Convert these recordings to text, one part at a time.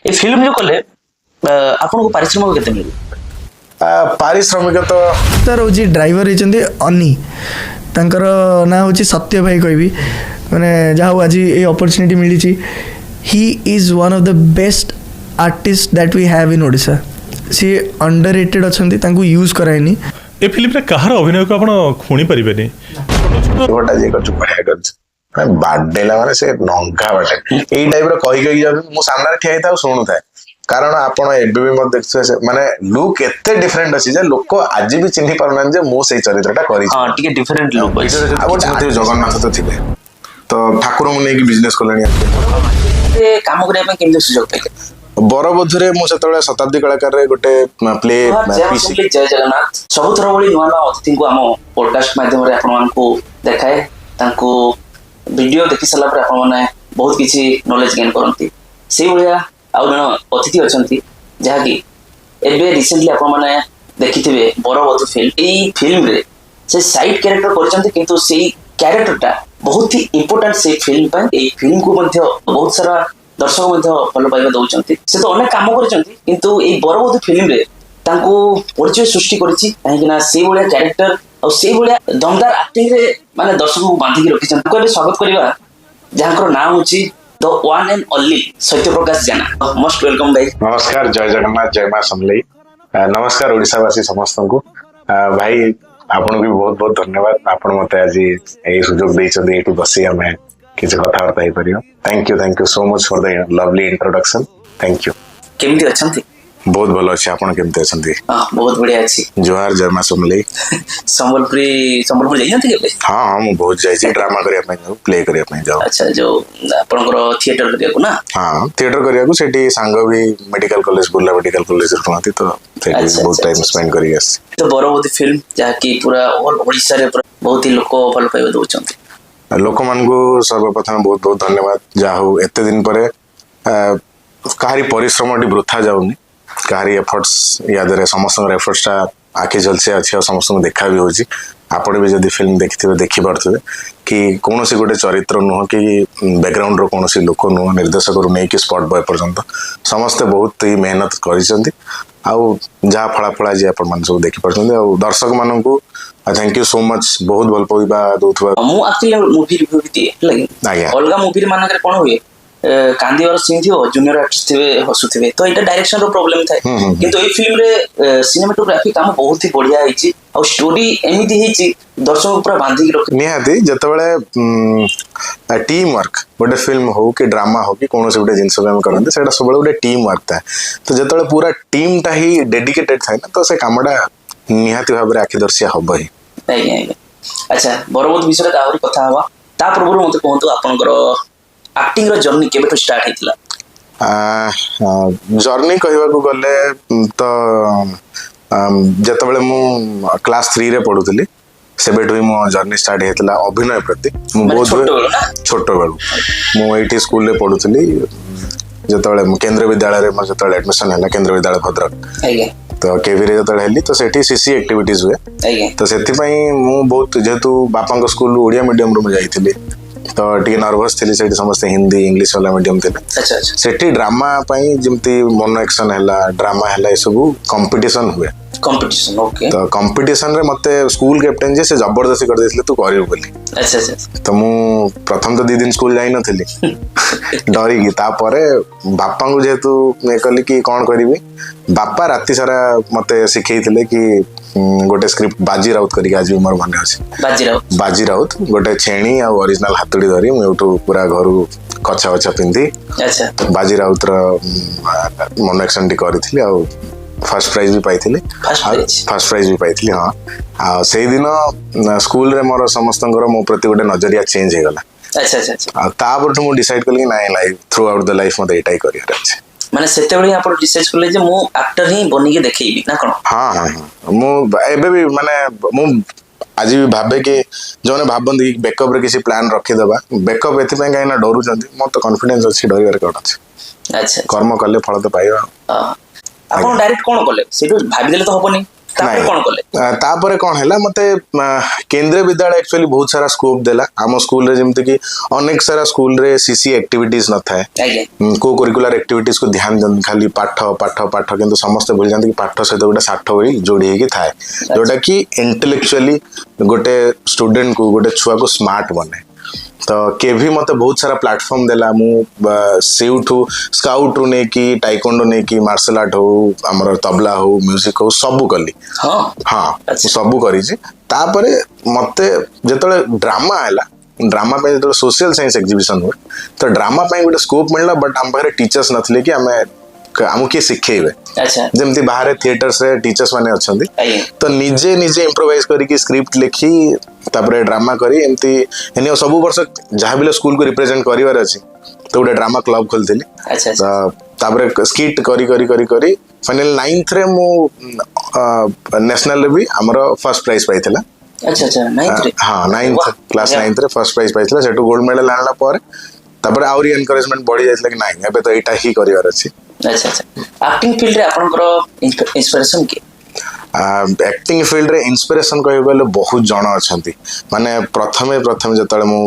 ए film जो कले आपको पारिश्रमिक केते मिले? पारिश्रमिक तो सर हूँ ड्राइवर होती अनी तांकर ना हूँ सत्य भाई कहबी मैंने जहाँ आज ये अपॉर्चुनिटी मिली he is one of the best artist that we have in Odisha सी अंडररेटेड अच्छा यूज कराएनी ए फिल्म रे कहार अभिनय को आपण खुणी परिबेनी गोटा जे कर बढ़िया कर बाडेला माने से नंगा बाटे एई टाइप रो कहि कहि जा मु सामने ठिया हिता सुनु थाए कारण आपण एबे भी मत देखछे माने लुक एते डिफरेंट अछि जे लोक आज भी चिन्हि परनान जे मो सेई चरित्रटा करी हां ठीक है डिफरेंट लुक अछि अब जगन्नाथ तो थिले तो ठाकुर मु नेकी बिजनेस करलानी ए काम करे पे केमते सुयोग पाइले? बरबधुरे मु सेतळे शताब्दी कलाकार रे गोटे प्ले पीसी जय जगन्नाथ सब थर बड़ी नुआ नुआ अतिथि को हम पॉडकास्ट माध्यम रे आपण मान को देखाए तांको वीडियो देखि सला पर आपण माने बहुत किछि नॉलेज गेन करंती से भलिया आउ जण अतिथि अछंती जहा कि एबे रिसेंटली आपण माने देखिथिबे बरबधु फिल्म एई फिल्म रे से साइड कैरेक्टर करचंती किंतु सेई कैरेक्टरटा बहुत ही इंपोर्टेंट से फिल्म पर एई फिल्म को मध्य बहुत सारा दर्शक मध्य भल पाइबा दउचंती से तो अनेक काम करचंती किंतु एई बरबधु फिल्म रे तांको परिचय सृष्टि करछि काहे कि ना से भलिया कैरेक्टर और से भलिया दमदार एक्टिंग रे माने दर्शक को बांधी के रखिछन को भी स्वागत करबा जहांकर नाम होछि the one and only Satya Prakash Jena most welcome भाई। नमस्कार जय जगन्नाथ जय मां समलेई नमस्कार ओडिशावासी समस्त को भाई आपन भी बहुत बहुत धन्यवाद आपण मते आज ए सुजोग दैछन एटू बसी हमें किछ कथावार्ता हे परियो thank you so much for the lovely introduction thank you केमती अछंती? बहुत भलो अछि आपण केमते अछंती? हां बहुत बढ़िया अछि जोहार जय मां समलेई संबलपुर जाई नथि केबे? हां हम बहुत जाई छी ड्रामा करिया पे जाऊ प्ले करिया पे जाऊ। अच्छा जो आपनकर थिएटर करिया को ना? हां थिएटर करिया को सेठी सांग भी medical college Burla medical college रहती तो सेठी बहुत टाइम स्पेंड करी आसी। तो बरबधु फिल्म जहा कि पूरा ऑल ओडिसा रे बहुत ही लोक भल पाइबा दउचंती लोक मान को सर्वप्रथम बहुत बहुत धन्यवाद जाहु एते दिन परे कहारी परिश्रम वृथा जाउनी कहारी एफर्ट्स याद रे समस्त एफर्ट्स आखि झलसे अच्छे समस्त देखा भी होची आपण भी जदी फिल्म देखिथिबे देखि पारथिबे कि कोनोसी गोटे चरित्र नुह कि बैकग्राउंड रो कोनोसी लोक नुह निर्देशक रु नै कि स्पॉट बॉय पर्यंत समस्त बहुत ही मेहनत करिसंती आउ जहा फळा फळा जे आपण मान सब देखि पारछंती आउ दर्शक मानन को थैंक यू सो मच बहुत भल पइबा दोथबा मु एक्चुअली मूवी रिव्यू भी दिए लगे अलगा मूवी रे मानक रे कोन होय कांदिवार सीन थियो जूनियर आर्टिस्ट थिबे हसुथिबे तो एटा डायरेक्शन रो प्रॉब्लम थाए किंतु ए फिल्म रे सिनेमेटोग्राफी काम बहुत ही बढ़िया हिची और स्टोरी एमिति हिची दर्शक पूरा बांधी के रख निहाती जतबेले टीम वर्क गोटे फिल्म हो कि ड्रामा हो कि कोनोसी गोटे जिंस हम करनते सेटा सब गोटे टीम वर्क था तो जतबेले पूरा टीम टा ही डेडिकेटेड थाए ना तो से कामडा निहाती भाबरे आखिदर्शिया हबो ही नहीं। अच्छा बरबधु विषय ता आहुरी कथा हवा ता पूर्व मते कहंतु आपनकर एक्टिंग रो जर्नी केबे तो स्टार्ट हेतिला? जर्नी कहबा को गले तो जतबेले मु क्लास 3 रे पढुतली सेबेठु ही मो जर्नी स्टार्ट हेतिला अभिनय प्रति मु बहुत छोट बेलु मु एटी स्कूल रे पढुतली जतबेले केंद्रीय विद्यालय रे मो जतबेले एडमिशन हैला केंद्रीय विद्यालय भद्रक तो केवी रे जतबेले हेली तो सेठी सीसी एक्टिविटीज हुए तो सेति पई मु बहुत जेतु बापा को स्कूल ओडिया मीडियम रो जाईथिली तो टिके नर्वस थी से समस्त हिंदी इंग्लिश वाला मीडियम थे सेठी ड्रामा पई जेमती मोनो एक्शन हैला ड्रामा हैला ए सब कंपटीशन हुए कंपटीशन ओके तो कंपटीशन रे मते स्कूल कैप्टन जे से जबरदस्ती कर देथिले तू करियो बोली अच्छा तो मु प्रथम तो 2 दिन स्कूल जाई नथिली डरी की तापरे बापा को जेतु मैं कहली कि कोन करबी बापा राती सारा मते सिखैथिले कि गोटे स्क्रिप्ट बाजी राउत करी आज भी मोर मन अछि बाजी राउत गोटे छेणी आ ओरिजिनल हातुड़ी धरी मु एटू पूरा घरु कछा कछा पिंदी अच्छा बाजी राउत रो मोनो एक्शन टी करिथिले आ फर्स्ट प्राइज भी पाइथिले फर्स्ट प्राइज भी पाइथिले हां आ सेई दिन स्कूल रे मोर समस्तंकर मो प्रति गोटे नजरिया चेंज हे गला अच्छा आ ताबरठु मु डिसाइड करली नाइ life through out the life मते एटाई करियर अछि माने सेते बेले आपण डिसाइड करले जे मु एक्टर ही बनी के देखेबी ना कोन? हां मु एबे भी माने मु आज भी भाबे कि जोने भाबंद कि बैकअप रे किसी प्लान रखि दबा बैकअप एथि पे काई ना डरू जंती मो तो कॉन्फिडेंस अछि डरिवर कोन अछि अच्छा कर्म करले फल तो पाइबा आपण डायरेक्ट कोन करले सेटू भाबी देले तो हबनी ତାପରେ କଣ କଲେ? तापर कौन है मते केंद्रीय विद्यालय एक्चुअली बहुत सारा स्कोप देला आम स्कूल रे जेमति कि अनेक सारा स्कूल रे सीसी एक्टिविटीज न थाए आज्ञा को करिकुलर एक्टिविटीज को ध्यान देन खाली पाठ पाठ पाठ किंतु समस्त भूल जाते कि पाठ सहित गोटे साठ भरी जोड़ी होगी थाए जोटा कि इंटेलेक्चुअली गोटे स्टूडेंट को गोटे छुआ को स्मार्ट बने तो केभी मते बहुत सारा प्लेटफॉर्म देला मु सेउठू स्काउट रु ने कि टाइकोंडो ने कि मार्शल आर्ट हो हमर तबला हो म्यूजिक हो सब कली हां हाँ सब करी तापरे मते जेतले ड्रामा आला ड्रामा पे जेतले सोशल साइंस एग्जीबिशन हुए तो ड्रामा पे गोटे स्कोप मिलला बट हम पाखे टीचर्स नथिले कि आमको किए शिखेबे अच्छा जमती बाहर थिएटर्स रे टीचर्स माने अछंती आज्ञा तो निजे निजे इम्प्रोवाइज करी स्क्रिप्ट लिखी तापरे ड्रामा करी एमती एने सब वर्ष जहाँ भी स्कूल को रिप्रेजेंट करिवार अछि तो गोटे ड्रामा क्लब खोलथिली अच्छा तो तापरे स्किट करी करी करी करी फाइनल 9th रे मु नेशनल रे भी हमर फर्स्ट प्राइज पाइथिला अच्छा अच्छा 9th रे हाँ 9th वाह, क्लास बढ़िया। 9th रे फर्स्ट प्राइज पाइथिला सेटू गोल्ड मेडल आनला पर तापरे आउरी एनकरेजमेंट बढ़ी जाइथिला कि नाही एबे तो एटा ही करिवार अछि अच्छा अच्छा एक्टिंग फील्ड रे आपनकर इंस्पिरेशन के एक्टिंग फील्ड रे इंस्पिरेशन कहि गले बहुत जण अछंती माने प्रथमे जतले मु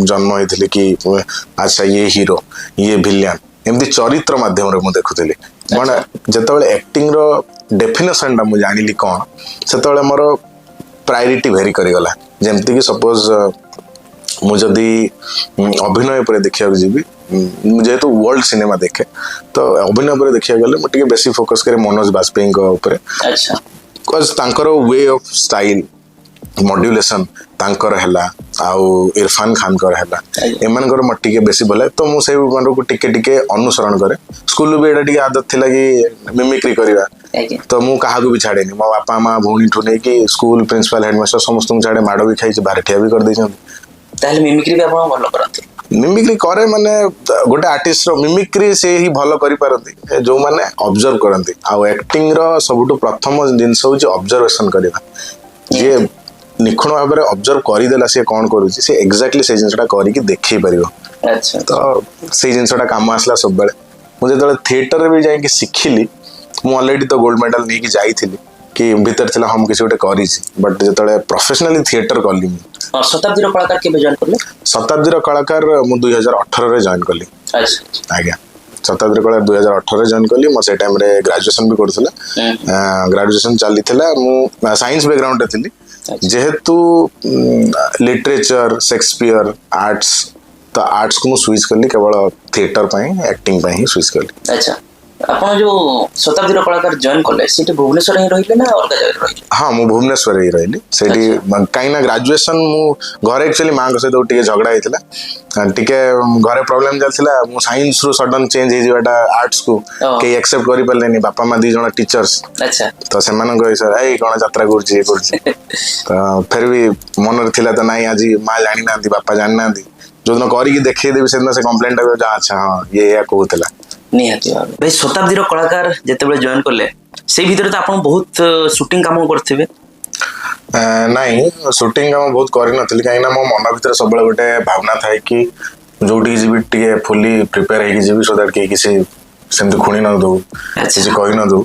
जन्म होइथिले कि अच्छा ये हीरो ये विलियन एमती चरित्र माध्यम रे मु देखुथिली माने जतले एक्टिंग रो डेफिनेशन ता मु जानिली कोन सेतले मोर प्रायोरिटी वेरी करी गला जेमती कि सपोज मु जदी अभिनय पर देखिया जीवी जेहेतु वर्ल्ड सिनेमा देखे तो अभिनय पर देखिया गले मु टिके बेसी फोकस करे मनोज बाजपेयी को ऊपर अच्छा बिकॉज तांकर वे ऑफ स्टाइल मॉड्यूलेशन तांकर हैला आउ इरफान खान कर हैला एमानकर मत टिके बेसी भले तो मु से मानो को टिके टिके अनुसरण करे स्कूल भी एटा टिके आदत थिला कि मिमिक्री करिवा आज्ञा तो मु काहा को भी छाड़ेनी मो बापा मां भौणी ठु नै कि स्कूल प्रिंसिपल हेडमास्टर समस्त मु छाड़े माडो भी खाई बाहर ठिया भी कर दै ताहले मिमिक्री भी आपण भलो करथि मिमिक्री करे माने गोटे आर्टिस्ट रो मिमिक्री से ही भलो करि पारंती जो माने ऑब्जर्व करंती आ एक्टिंग रो सबटु प्रथम जिंस होची ऑब्जर्वेशन करबा जे निखुण भाव में ऑब्जर्व करि देला से कोन करूची से एग्जैक्टली से जिंसटा करी कि देखै परिबो अच्छा तो से जिंसटा काम आसला सब बेले मु जेतले थिएटर रे भी जाई कि सिखिली मु ऑलरेडी तो गोल्ड मेडल नै कि जाईथिली कि भीतर थिला हम किसी गोटे करिछि बट जेतले प्रोफेशनली थिएटर कली और शताब्दी रो कलाकार के जॉइन करले शताब्दी कलाकार मु 2018 रे जॉइन कली अच्छा आज्ञा शताब्दी कलाकार 2018 रे जॉइन कली मो से टाइम रे ग्रेजुएशन भी करथला ग्रेजुएशन चली थिला मु साइंस बैकग्राउंड रे थिली जेहेतु लिटरेचर शेक्सपियर आर्ट्स तो आर्ट्स को मु स्विच करली केवल थिएटर पई एक्टिंग पई ही स्विच करली अच्छा आपण जो शताब्दी रो कलाकार जॉइन करले सीटे भुवनेश्वर ही रहिले ना अलग जगह रहिले हाँ मु भुवनेश्वर ही रहिली सेठी काइना ग्रेजुएशन मु घरे एक्चुअली मां सहित टिके झगड़ा हेतिला टिके घरे प्रॉब्लम चलथिला मु साइंस रो सडन चेंज हे जेटा आर्ट्स को के एक्सेप्ट करि परलेनी बापा मा दी जण टीचर्स अच्छा तो सेमान को सर ए कोन यात्रा करछि तो फिर भी मन रे थिला तो नाही आज मां जानि नांती बापा जानि नांती जो दिन करी कि देखै देबी सेना से कंप्लेंट आ जा अच्छा हां ये या कहूतला निहाती भाई शताब्दी रो कलाकार जेतेबे जॉइन करले से भीतर तो आपण बहुत शूटिंग काम करथिबे नहीं शूटिंग काम बहुत करि नथिली काहे ना मो मन भीतर सब गोटे भावना थाए कि जोटी जीबी टिके फुली प्रिपेयर हे कि जीबी सो दैट के किसी सेमते खुणी न दो किसी कहि न दो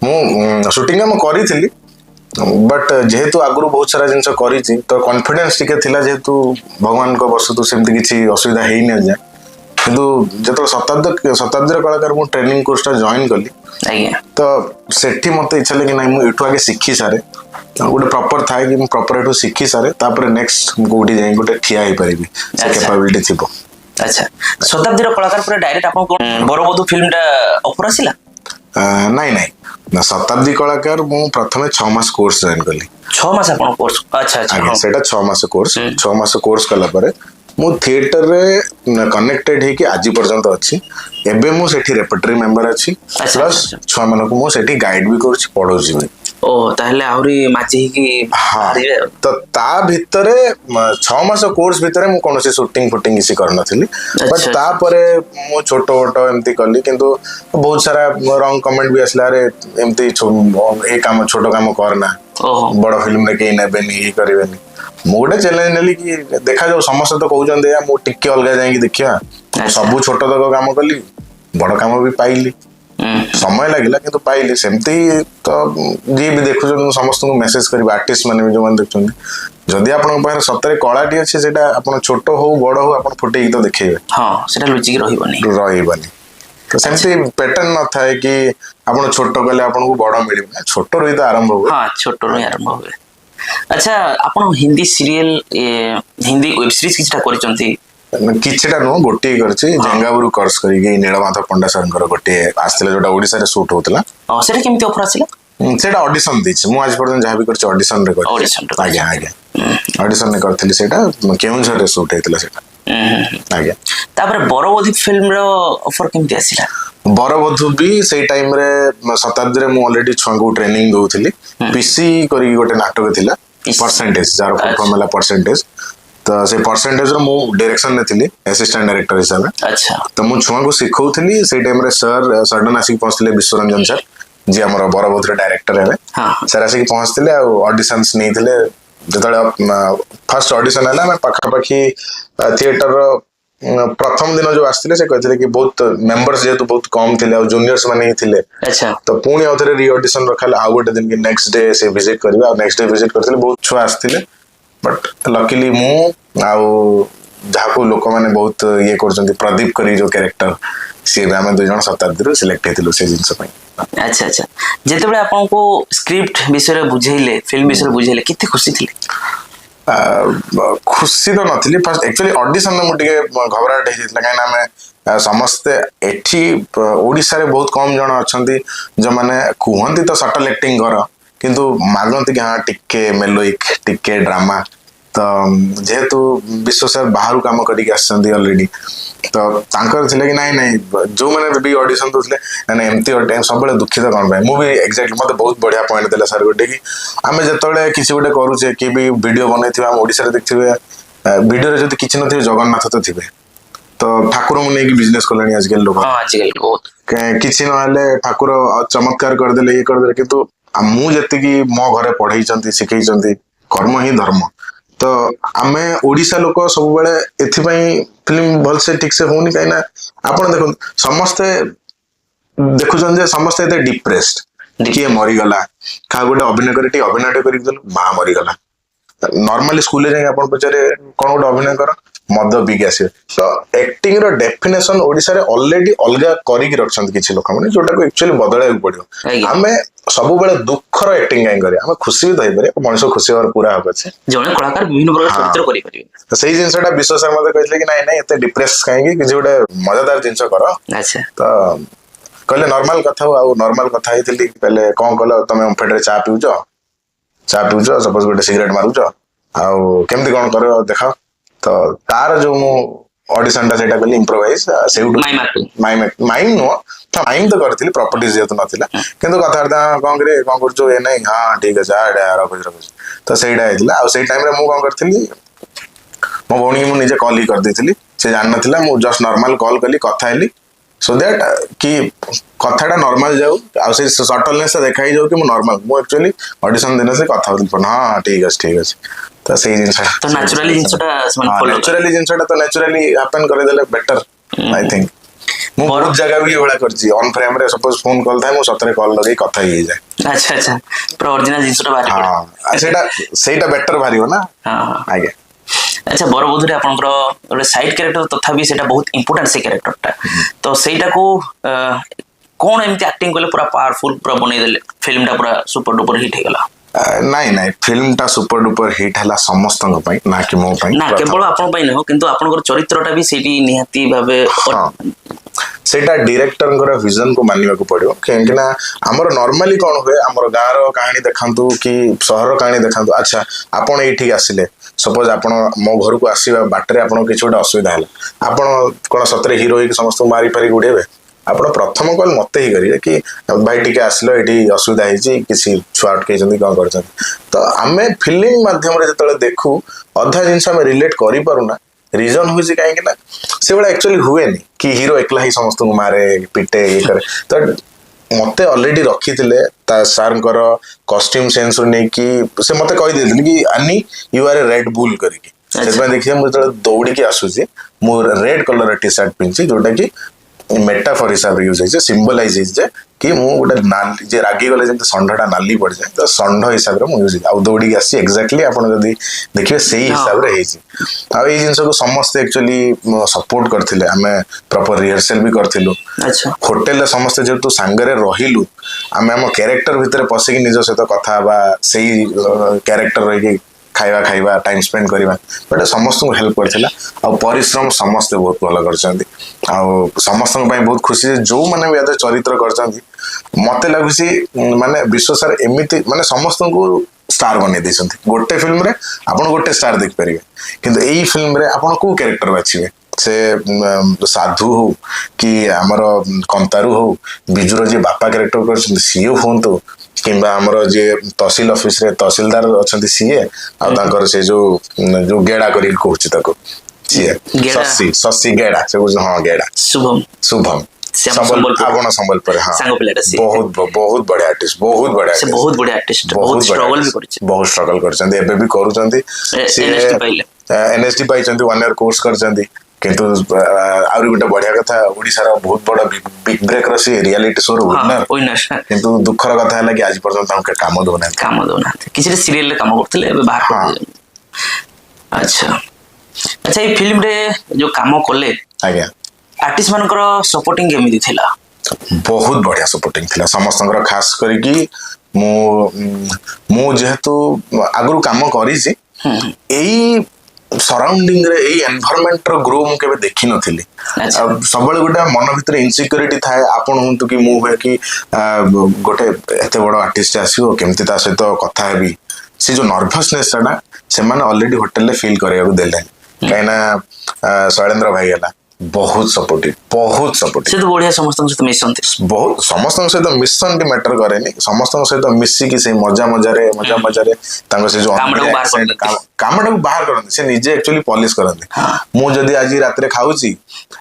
मु शूटिंग काम करिथिली बट जेहेतु आगुरु बहुत सारा जिनस करिछि तो कॉन्फिडेंस टिके थिला जेहेतु भगवान को वर्ष तो सेमते किछि असुविधा हेइ न जा किंतु जत शताब्दी कलाकार मु ट्रेनिंग कोर्स जॉइन कली आज्ञा तो सेठी मते इच्छा कि नहीं मु एठु आगे शिखी सारे गोटे प्रॉपर थाए कि मु प्रॉपर एठु शिखी सारे तापर नेक्स्ट गोटी जाई गोटे ठिया हे परिबी से कैपेबिलिटी थिबो अच्छा शताब्दी रो कलाकार पूरा डायरेक्ट आपण बरबधु फिल्म टा ऑफर आसिला नहीं नहीं ना शताब्दी कलाकार मु प्रथमे 6 मास कोर्स जॉइन कली 6 मास आपण कोर्स अच्छा अच्छा सेटा 6 मास कोर्स 6 मास कोर्स कला परे मु थिएटर रे कनेक्टेड हे कि आज पर्यंत अछि एबे मु सेठी रेपर्टरी मेंबर अछि प्लस छुआ मानको मु सेठी गाइड भी करछि पढौछि भी ओ ताहले आउरी माची कि हारिबे तो ता भितरे 6 मास कोर्स भितरे मु कोनोसी शूटिंग फुटिंग इसी कर नथिली बट ता परे मु छोटो छोटो एमती करली किंतु बहुत सारा रॉन्ग कमेंट भी असला रे एमती ए काम छोटो काम करना बड़ फिल्म रे के नेबेनी ई करिवेनी मु गोटे चैलेंज नेली कि देखा जाऊ समस्त तो कहउचन दे मु टिके अलगा जाई कि देखिया सब छोटो तक काम करली बड़ काम भी पाइली समय लगिला किंतु पाइली सेमती तो जी भी देखुछन समस्त को मेसेज करिबा आर्टिस्ट माने जो मान देखछन जदि आपन पाखरे सतरे कलाटी अछि सेटा आपन छोट हो बड़ हो आपन फुटेई तो देखैबे हां सेटा लुचिक रहिबनी तो सेमती पैटर्न न थाए कि आपन छोट कले आपन को बड़ मिलिबा छोट रही तो आरंभ हो हां छोट रही आरंभ हो अच्छा आपन Hindi serial Hindi web series किछटा करिसंती किछटा नो गोटे करछि जंगाबुरु कोर्स करिगे नीलमाधव पंडा सरंकर गोटे आस्थिला जोटा ओडिसा रे शूट होतला सेटा केमती ऑफर आसिला सेटा ऑडिशन दिछि मु आज पर्यंत जहां भी करछि ऑडिशन रे करछि आज्ञा ऑडिशन रे करथिली सेटा केउंझर रे शूट हेतला सेटा आज्ञा तापर बरवधु फिल्म रो ऑफर केमती आसिला बरवधु भी से टाइम रे शताब्दी रे मु ऑलरेडी छुआ को ट्रेनिंग दोउथिली पीसी करी गोटे नाटक थिला परसेंटेज जार परफॉर्म वाला परसेंटेज तो से परसेंटेज रो मु डायरेक्शन ने थिली असिस्टेंट डायरेक्टर हिसाब में अच्छा तो मु छुआ को सिखौथिली से टाइम रे सर सडन आसी पहुंचले विश्वरंजन सर जी हमर बरवधु रे डायरेक्टर है सर आसी पहुंचले आ ऑडिशंस नै थिले जतले फर्स्ट ऑडिशन हला मैं पाखा पाखी थिएटर रो प्रथम दिन जो आसथिले से कहथिले कि बहुत मेंबर्स जेतु बहुत कम थिले आ जूनियर्स माने ही थिले अच्छा तो पुणी आउथरे री ऑडिशन रखाले आ गोटे दिन के नेक्स्ट डे से विजिट करबा नेक्स्ट डे विजिट करथिले बहुत छुआ आसथिले बट लकीली मु आउ जाको लोक माने बहुत ये करजंती प्रदीप करी जो कैरेक्टर से हम दो जन शताब्दी रो सिलेक्ट हेतिलो से जिंस पई अच्छा अच्छा जेते बळे आपन को स्क्रिप्ट विषय बुझेइले फिल्म विषय बुझेइले किते खुशी थिले खुशी तो नथिली फर्स्ट एक्चुअली ऑडिशन में मुझे घबराहट हो कहीं आम समस्ते एठी ओडिसा रे बहुत कम जन अच्छी जो मैंने कहते तो सटल एक्टिंग कर किंतु मागंती कि हाँ टिके मेलोइक टिके ड्रामा तो जेहेतु विश्व सर बाहर काम करके ऑलरेडी तो तांकर थिले कि नहीं नहीं जो मैंने भी ऑडिशन दोले ना एमती सब दुखित कौन पाए मुझे एक्जाक्टली मत बहुत बढ़िया पॉइंट देला सर गोटे कि आम जो किसी गोटे करुचे कि भी वीडियो बनई ओडिशा देखिए वीडियो रे जदि किछि नथिबे जगन्नाथ तो थिबे तो ठाकुर को नहीं बिजनेस कलानी आजकल लोग किछि नहले ठाकुर चमत्कार करदेले ये करदेले किंतु मु जति मो घरे पढ़ई शिखई कर्म ही धर्म तो आमे ओडिशा लोक सब बेले एथिपई फिल्म भल से ठीक से होनी कहीं ना आपण देखो समस्ते देखुछन जे समस्ते एते डिप्रेस्ड किए मरीगला का गोटे अभिनय कर अभिनय कर माँ मरीगला नॉर्मली स्कूल जाए आप पचारे कौन गोटे अभिनय कर मद बिग आस तो एक्टिंग रो डेफिनेशन ओडिशा रे ऑलरेडी अलगा करिक रखछन किछि लोक माने जोटा को एक्चुअली बदलाय पड़ियो हमें सब बेले दुखर एक्टिंग काई करे हम खुशी भी दई पारे मनुष्य खुशी और पूरा हो छै जने कलाकार विभिन्न प्रकार चरित्र करि परिबे तो सही जिंसटा विश्व शर्मा मते कहले कि नहीं नहीं एते डिप्रेस काई कि जोटे मजेदार जिंस कर अच्छा तो कहले नॉर्मल कथा आ नॉर्मल कथा हितली पहले कोन कहलो तमे ओमफेड रे चा पिउजो सपोज गोटे सिगरेट मारुजो आ केमती कोन करो देखा तो तार जो मु ऑडिशन टा सेटा कली इंप्रोवाइज सेउट माइम नो माइम तो करथिली प्रॉपर्टीज जेतु नथिला किंतु कथार्था कोन करे कोन करजो ए नहीं हां ठीक है जा रखो तो सेटा हेतिला आ सेई टाइम रे मु कोन करथिली मो भौणी मु निजे कॉल ही कर देथिली से जान नथिला मु जस्ट नॉर्मल कॉल कली कथा हेली सो दैट कि कथाटा नॉर्मल जाऊ आ से सटलनेस देखाई जाऊ कि मु नॉर्मल मु एक्चुअली ऑडिशन दिन से कथा होतिल हां ठीक है तो सही जिंस तो नेचुरली जिंसटा तो नेचुरली हैपन करे देले बेटर आई थिंक मु बहुत जगह भी एवला करछि ऑन फ्रेम रे सपोज फोन कॉल थाए मु सतरे कॉल लगे कथा ही जाए अच्छा पूरा ओरिजिनल जिंसटा बारी हां सेटा बेटर भारी हो ना हां आगे अच्छा बरबधु रे आपनकर ओले साइड कैरेक्टर तथापि सेटा बहुत इंपोर्टेंट से कैरेक्टरटा तो सेटा को कोन एमती एक्टिंग करले पूरा पावरफुल पूरा बनै देले फिल्मटा पूरा सुपर डुपर हिट हे गेला नहीं फिल्म टा सुपर डुपर हिट हला समस्त ना कि मो ना केवल आपन पई न किंतु आपनकर चरित्रटा भी सेठी निहाती भाबे सेटा डायरेक्टर कर विजन को मानिबा को पड़ियो केना हमर नॉर्मली कोन होय हमर गारो कहानी देखंतु कि शहर कहानी देखंतु अच्छा आपन एठी आसिले सपोज आपन मो घर को आसीबा बाटरे आपन किछोटा असुविधा हला आपन कोन सतरे हीरो ही समस्त मारी पारी गुडेबे आपण प्रथम कॉल मते ही करिए कि भाई टिके आसलो एठी असुविधा हिची किसी छुआ अटके जंदी कोन करछन तो आमे फिल्म माध्यम रे जतले देखु अधा जिंस हम रिलेट करि पारुना रीजन हुई कहीं ना से बड़ा एक्चुअली हुए नहीं कि हीरो एकला ही समस्त को मारे पिटे ये करे तो मते ऑलरेडी रखी थिले ता सर कर कॉस्ट्यूम सेंस ने कि से मते कहि देथिले कि अन्नी you are a red bull करके से देखिए मु जतले दौड़ी के आसुची मु रेड कलर टी शर्ट पिनची जोटा कि मेटाफर हिसाब से यूज है सिंबलाइज है कि मु गोटे नाली जे रागी गले जब षंढटा नाली पड़ जाए तो षंढ हिसाब से यूज आउ दौड़ी आसी एक्जाक्टली आपड़ जब देखिए से हिसाब से आई जिन को समस्ते एक्चुअली सपोर्ट करते आम प्रॉपर रिहर्सल भी करूँ होटेल समस्ते जेहेतु सांगरे रहिलु आम आम क्यारेक्टर भितर पशिकी निज सहित कथा से क्यारेक्टर रही खाଇବା ଖାଇବା टाइम स्पेंड करवा बट समस्त हेल्प करथिला आ परिश्रम समस्ते बहुत भल करछंती आ समस्त बहुत खुशी जो माने भी चरित्र करछंती मते लागुसी माने विश्व सर एमिति माने समस्त को स्टार बने दैछंती गोटे फिल्म रे आपण गोटे स्टार देख परिबे किंतु एई फिल्म रे आपण को कैरेक्टर बाछिबे से साधु हो कि आमर कंतारू हो बिजुर जे बापा कैरेक्टर करछंती सीओ होंतु किंबा हमर जे तहसील ऑफिस रे तहसीलदार अछंती सीए आ तांकर से जो गेड़ा करी कहूची ताको सीए ससी गेड़ा से हां गेड़ा शुभम आपण संबलपुर हां बहुत बढ़िया आर्टिस्ट बहुत बढ़िया आर्टिस्ट बहुत स्ट्रगल भी करछि बहुत स्ट्रगल करछंती एबे भी करूछंती एनएसडी पाइछंती 1 ईयर कोर्स करछंती किंतु आउरी गोटे बढ़िया कथा ओडिशार बहुत बड़ बिग ब्रेक रे रियलिटी शो विनर किंतु दुखर कथा है कि आज पर्यंत हमके काम दोना किसी सीरियल काम करथिले एबे बाहर कर अच्छा अच्छा ये फिल्म रे जो काम कले आज्ञा आर्टिस्ट मानकर सपोर्टिंग केमिति थिला बहुत बढ़िया सपोर्टिंग थिला समस्तंकर खास करी मु जेहेतु आगु काम करी एई सराउंडिंग रे एई एनवायरनमेंट रो ग्रो मु केबे देखि नथिली सब गोटे मन भीतर इनसिक्योरिटी थाए आपण हुंतु कि मु हे कि गोटे एते बड़ आर्टिस्ट आसीओ केमति ता सहित कथा हेबी से जो नर्वसनेस ना से माने ऑलरेडी होटल ले फील करिया को देले काइना शैलेंद्र भाई हला बहुत सपोर्टिव से तो बढ़िया समस्त सहित मिसंती बहुत समस्त सहित मिशन टी मैटर करेनी समस्त सहित मिसी कि से मजा मजारे तांको से जो कामटा को बाहर करन से निजे एक्चुअली पॉलिश करन मु जदी आज रात रे खाउची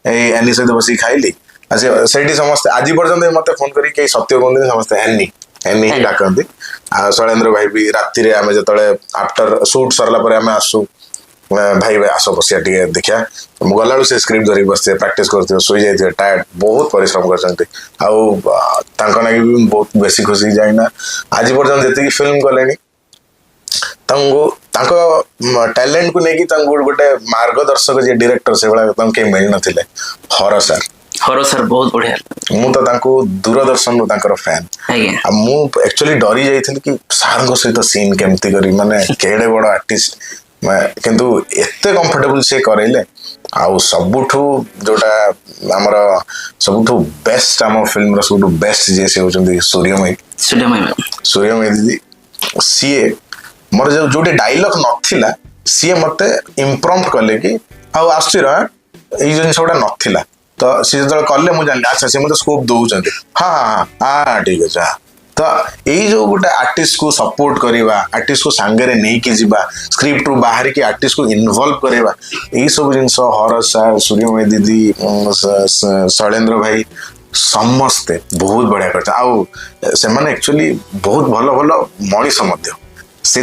ए एनी सहित बसी खाइली अच्छा सेठी समस्त आज पर्यंत मते फोन करी के सत्य कोन समस्त एनी ही डाकंती शैलेंद्र भाई भी राति रे आमे जतले आफ्टर शूट सरला पर आमे आसु भाई आस बसिया टे देखा गला से स्क्रिप्ट धरिक बसते प्राक्ट करते शोई जाइए टायर्ड बहुत परिश्रम कर बहुत बेसी खुशी जाइना आज पर्यटन जी फिल्म कले टैलेंट को लेकिन गोटे मार्गदर्शक जी डायरेक्टर से भाई कहीं मिल नथिले हर सर बहुत बढ़िया मु तो दूरदर्शन फैन मु एक्चुअली डरी जाइए कि सार सहित सीन केमती करी माने केड़े बड़ आर्टिस्ट किंतु एते कंफर्टेबल से करेले आउ सबुठू जोटा हमर सबुठू बेस्ट आम फिल्म रो सबुठू बेस्ट जे से होचंदी सूर्यमय दीदी सीए मोर जोटे डायलॉग नथिला सीए मते इम्प्रॉम्प्ट कले कि आउ आस्ती रा ई जिनसोडा नथिला तो सी जो कले मु जान अच्छा से मते स्कोप दउचंदी हां ठीक है तो यही जो गोटे आर्टिस्ट को सपोर्ट करवा आर्टिस्ट को सांगे नहीं कि जीवा स्क्रिप्ट रु बाहर की आर्टिस्ट को इन्वॉल्व करवा यही सब जिनस हर सर सूर्यमय दीदी शैलेंद्र भाई समस्ते बहुत बढ़िया करते आउ से माने एक्चुअली बहुत भल भल मनीष से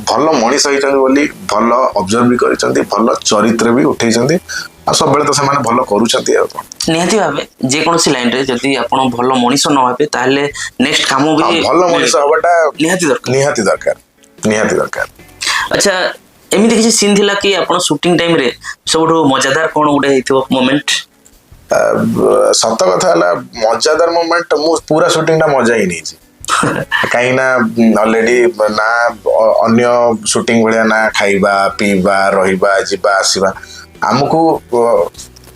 भल मनीष होती भल ऑब्जर्व भी करते भल चरित्र भी उठे सब बेले तो से भल करूँ निहाती भाबे जे कोनसी लाइन रे जदी आपण भलो मनीष न होबे ताले नेक्स्ट काम भी भलो मनीष होबाटा निहाती दरकार अच्छा एमिति किसी सीन थिला कि आपण शूटिंग टाइम रे सबठो मजादार कोन उडे हेतिबो मोमेंट सत कथा हला मजादार मोमेंट मु पूरा शूटिंग टा मजा ही नहीं छी कहीं ना ऑलरेडी ना अन्य शूटिंग भलिया ना खाइबा पीबा रहिबा जिबा आसीबा हमको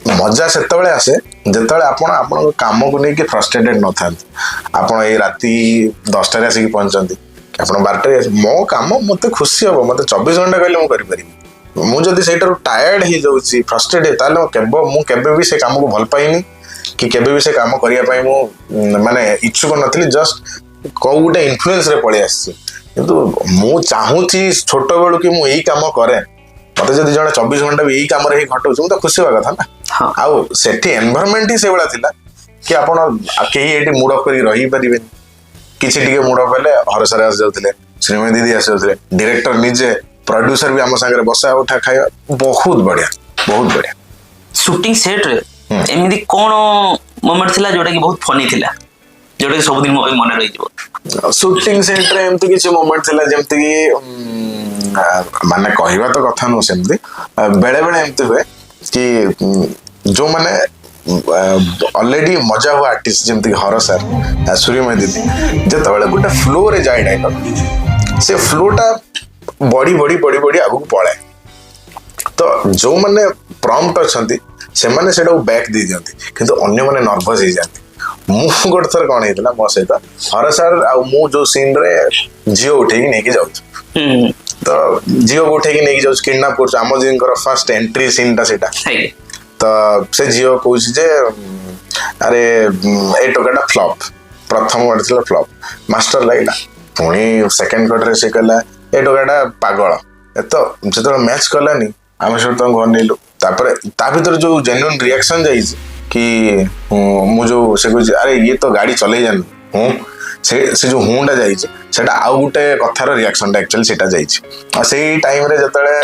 मजा से आसे जिते आपण काम को लेकिन फ्रस्ट्रेटेड न था आपड़ ये राति 10 आसिक पहुंचती आप 12 मो काम मत खुशी हम मत 24 घंटा कहले मुझे मुझे से टायर्ड हो जाऊँगी फ्रस्ट्रेट मुझे भी से काम को भल पाइनी कि केबे भी से काम करने माने इच्छुक नी जस्ट कौ गोटे इन्फ्लुएंस रे पलि आसी किंतु मु चाहूँगी छोट बेलू कि मुझे काम करे मत जब जड़े 24 घंटा भी यही कम घटू तो खुशी हवा कथा ना आउ से एनवायरनमेंट ही से भाया थिला कि आपण कहीं मुड अफ कर रही पारे कि मुड अफ हेले हर सर आस जाते श्रीमय दीदी आस जाते डायरेक्टर निजे प्रोड्यूसर भी आम सागर बसा उठा खाया बहुत बढ़िया शूटिंग सेट रे ଏମିତି କ'ଣ ମୋମେଣ୍ଟ ଥିଲା ଯୋଉଟା କି ବହୁତ ଫନି ଥିଲା, ଯୋଉଟା କି ସବୁଦିନ ମୋ ପାଇଁ ମନେ ରହିଯିବ? ସୁଟିଂ ସେଟ୍ରେ ଏମିତି କିଛି ମୋମେଣ୍ଟ ଥିଲା ଯେମିତି କି ମାନେ କହିବା ତ କଥା ନୁହଁ, ସେମିତି ବେଳେ ବେଳେ ଏମିତି ହୁଏ କି ଯୋଉମାନେ ଅଲରେଡି ମଜା ହୁଆ ଆର୍ଟିଷ୍ଟ ଯେମିତି ହର ସାର୍, ସୂର୍ଯ୍ୟମୟ ଦିଦି, ଯେତେବେଳେ ଗୋଟେ ଫ୍ଲୋରେ ଯାଏ ଡାଇଲଗ, ସେ ଫ୍ଲୋଟା ବଢି ବଢି ବଢି ବଢି ଆଗକୁ ପଳାଏ। ତ ଯୋଉମାନେ ପ୍ରମ୍ପ୍ଟ ଅଛନ୍ତି ସେମାନେ ସେଟାକୁ ବ୍ୟାକ୍ ଦେଇ ଦିଅନ୍ତି, କିନ୍ତୁ ଅନ୍ୟମାନେ ନର୍ଭସ ହେଇଯାନ୍ତି। ମୁଁ ଗୋଟେ ଥର କ'ଣ ହେଇଥିଲା ମୋ ସହିତ, ହର ସାର୍ ଆଉ ମୁଁ ଯୋଉ ସିନ୍ରେ ଝିଅ ଉଠେଇକି ନେଇକି ଯାଉଛୁ, ତ ଝିଅକୁ ଉଠେଇକି ନେଇକି ଯାଉଛୁ, କିଡନାପ କରୁଛୁ, ଆମ ଦିଦିଙ୍କର ଫାର୍ଷ୍ଟ ଏଣ୍ଟ୍ରି ସିନ୍ଟା ସେଇଟା। ତ ସେ ଝିଅ କହୁଛି ଯେ ଆରେ ଏ ଟୋକାଟା ଫ୍ଲପ୍, ପ୍ରଥମ ଗୋଟେ ଥିଲା ଫ୍ଲପ୍, ମାଷ୍ଟର ଲାଗିଲା। ପୁଣି ସେକେଣ୍ଡ କଟରେ ସେ କହିଲା ଏ ଟୋକାଟା ପାଗଳ। ତ ଯେତେବେଳେ ମ୍ୟାଚ୍ କଲାନି ଆମେ ସେଠୁ ତାଙ୍କୁ ଅନେଇଲୁ। ତାପରେ ତା ଭିତରେ ଯୋଉ ଜେନ୍ୟୁନ୍ ରିଆକ୍ସନ୍ ଯାଇଛି କି ମୁଁ ଯୋଉ ସେ କହୁଛି ଆରେ ଇଏ ତ ଗାଡ଼ି ଚଲେଇ ଜାଣିନି, ସେ ଯୋଉ ହୁଁଟା ଯାଇଛି ସେଟା ଆଉ ଗୋଟେ କଥାର ରିଆକ୍ସନଟା ଆକ୍ଚୁଆଲି ସେଇଟା ଯାଇଛି। ଆଉ ସେଇ ଟାଇମ୍ରେ ଯେତେବେଳେ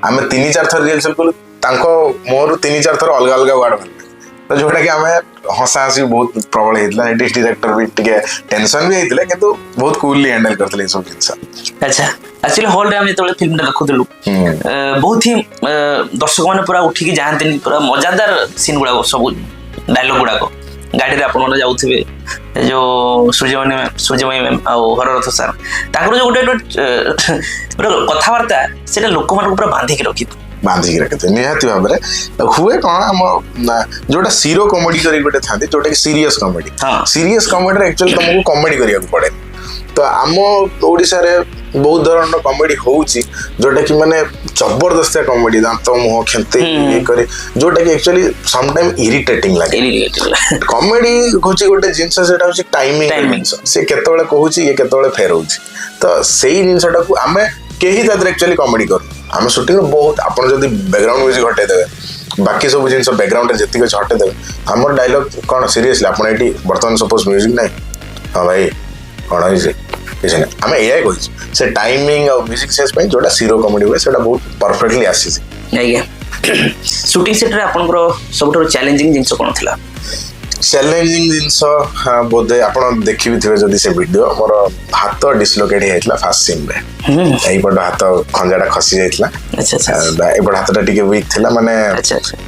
ଆମେ 3-4 ଥର ରିହର୍ସାଲ୍ କଲୁ, ତାଙ୍କ ମୋର 3-4 ଥର ଅଲଗା ଅଲଗା ୱାର୍ଡ ବାହାରିଲା, ତ ଯୋଉଟା କି ଆମେ ହସା ହସି ବହୁତ ପ୍ରବଳ ହେଇଥିଲା। ଏଠି ଡିରେକ୍ଟର ବି ଟିକେ ଟେନସନ ବି ହେଇଥିଲେ, କିନ୍ତୁ ବହୁତ କୁଲଲି ହ୍ୟାଣ୍ଡେଲ କରିଥିଲେ ଏସବୁ ଜିନିଷ। ଆଚ୍ଛା, ଆକ୍ଚୁଆଲି ହଲରେ ଆମେ ଯେତେବେଳେ ଫିଲ୍ମଟା ଦେଖୁଥିଲୁ ବହୁତ ହିଁ ଦର୍ଶକ ମାନେ ପୁରା ଉଠିକି ଯାଆନ୍ତିନି, ପୁରା ମଜାଦାର ସିନ୍ ଗୁଡାକ, ସବୁ ଡାଇଲଗ ଗୁଡାକ। ଗାଡିରେ ଆପଣମାନେ ଯାଉଥିବେ, ଯୋଉ ସୂର୍ଯ୍ୟମୟୀ ମ୍ୟାମ୍ ଆଉ ହରରଥ ସାର୍, ତାଙ୍କର ଯୋଉ ଗୋଟେ କଥାବାର୍ତ୍ତା, ସେଇଟା ଲୋକମାନଙ୍କୁ ପୁରା ବାନ୍ଧିକି ରଖିଥାଏ ନିହାତି ଭାବରେ। ହୁଏ କ'ଣ ଆମ ଯୋଉଟା ସିରୋ କମେଡି କରି ଗୋଟେ ଥାନ୍ତି, ଯୋଉଟା କି ସିରିୟସ୍ କମେଡି, ସିରିୟସ୍ କମେଡିରେ ଆକ୍ଚୁଆଲି ତମକୁ କମେଡି କରିବାକୁ ପଡେ। ତ ଆମ ଓଡିଶାରେ ବହୁତ ଧରଣର କମେଡି ହଉଛି, ଯୋଉଟା କି ମାନେ ଜବରଦସ୍ତିଆ କମେଡି, ଦାନ୍ତ ମୁହଁ ଖେନ୍ତେ ଇଏ କରି, ଯୋଉଟା କି ଆକ୍ଚୁଆଲି ସମଟାଇମ୍ ଇରିଟେଟିଂ ଲାଗେ। କମେଡି ହଉଛି ଗୋଟେ ଜିନିଷ, ସେଟା ହଉଛି ଟାଇମିଂ ଜିନିଷ, ସେ କେତେବେଳେ କହୁଛି ଇଏ କେତେବେଳେ ଫେରଉଛି। ତ ସେଇ ଜିନିଷଟାକୁ ଆମେ କେହି ତା ଦେହରେ ଆକ୍ଚୁଆଲି କମେଡି କରୁ। ଆମେ ସୁଟିଂରେ ବହୁତ, ଆପଣ ଯଦି ବ୍ୟାକଗ୍ରାଉଣ୍ଡ ମ୍ୟୁଜିକ୍ ହଟେଇ ଦେବେ, ବାକି ସବୁ ଜିନିଷ ବ୍ୟାକଗ୍ରାଉଣ୍ଡରେ ଯେତିକି ଅଛି ହଟେଇ ଦେବେ, ଆମର ଡାଇଲଗ କ'ଣ ସିରିୟସଲି ଆପଣ ଏଠି ବର୍ତ୍ତମାନ ସପୋଜ ମ୍ୟୁଜିକ୍ ନାହିଁ, ହଁ ଭାଇ କ'ଣ ହେଇଛି କିଛି ନାହିଁ, ଆମେ ଏଇଆ କହିଛୁ। ସେ ଟାଇମିଂ ଆଉ ମ୍ୟୁଜିକ୍ ସେନ୍ସ ପାଇଁ ଯୋଉଟା ସିରୋ କମେଡି ହୁଏ ସେଟା ବହୁତ ପରଫେକ୍ଟଲି ଆସିଛି। ଆଜ୍ଞା, ସୁଟିଂ ସେଟ୍ରେ ଆପଣଙ୍କର ସବୁଠାରୁ ଚ୍ୟାଲେଞ୍ଜିଂ ଜିନିଷ କ'ଣ ଥିଲା? ଚ୍ୟାଲେଞ୍ଜିଂ ଜିନିଷ ବୋଧେ ଆପଣ ଦେଖିବି ଥିବେ ଯଦି ସେ ଭିଡିଓ, ମୋର ହାତ ଡିସଲୋକେଟ୍ ହେଇଯାଇଥିଲା ଫାର୍ଷ୍ଟ ସିନ୍ରେ। ଏଇପଟ ହାତ ଖଞ୍ଜାଟା ଖସି ଯାଇଥିଲା, ଏପଟ ହାତଟା ଟିକେ ୱିକ୍ ଥିଲା। ମାନେ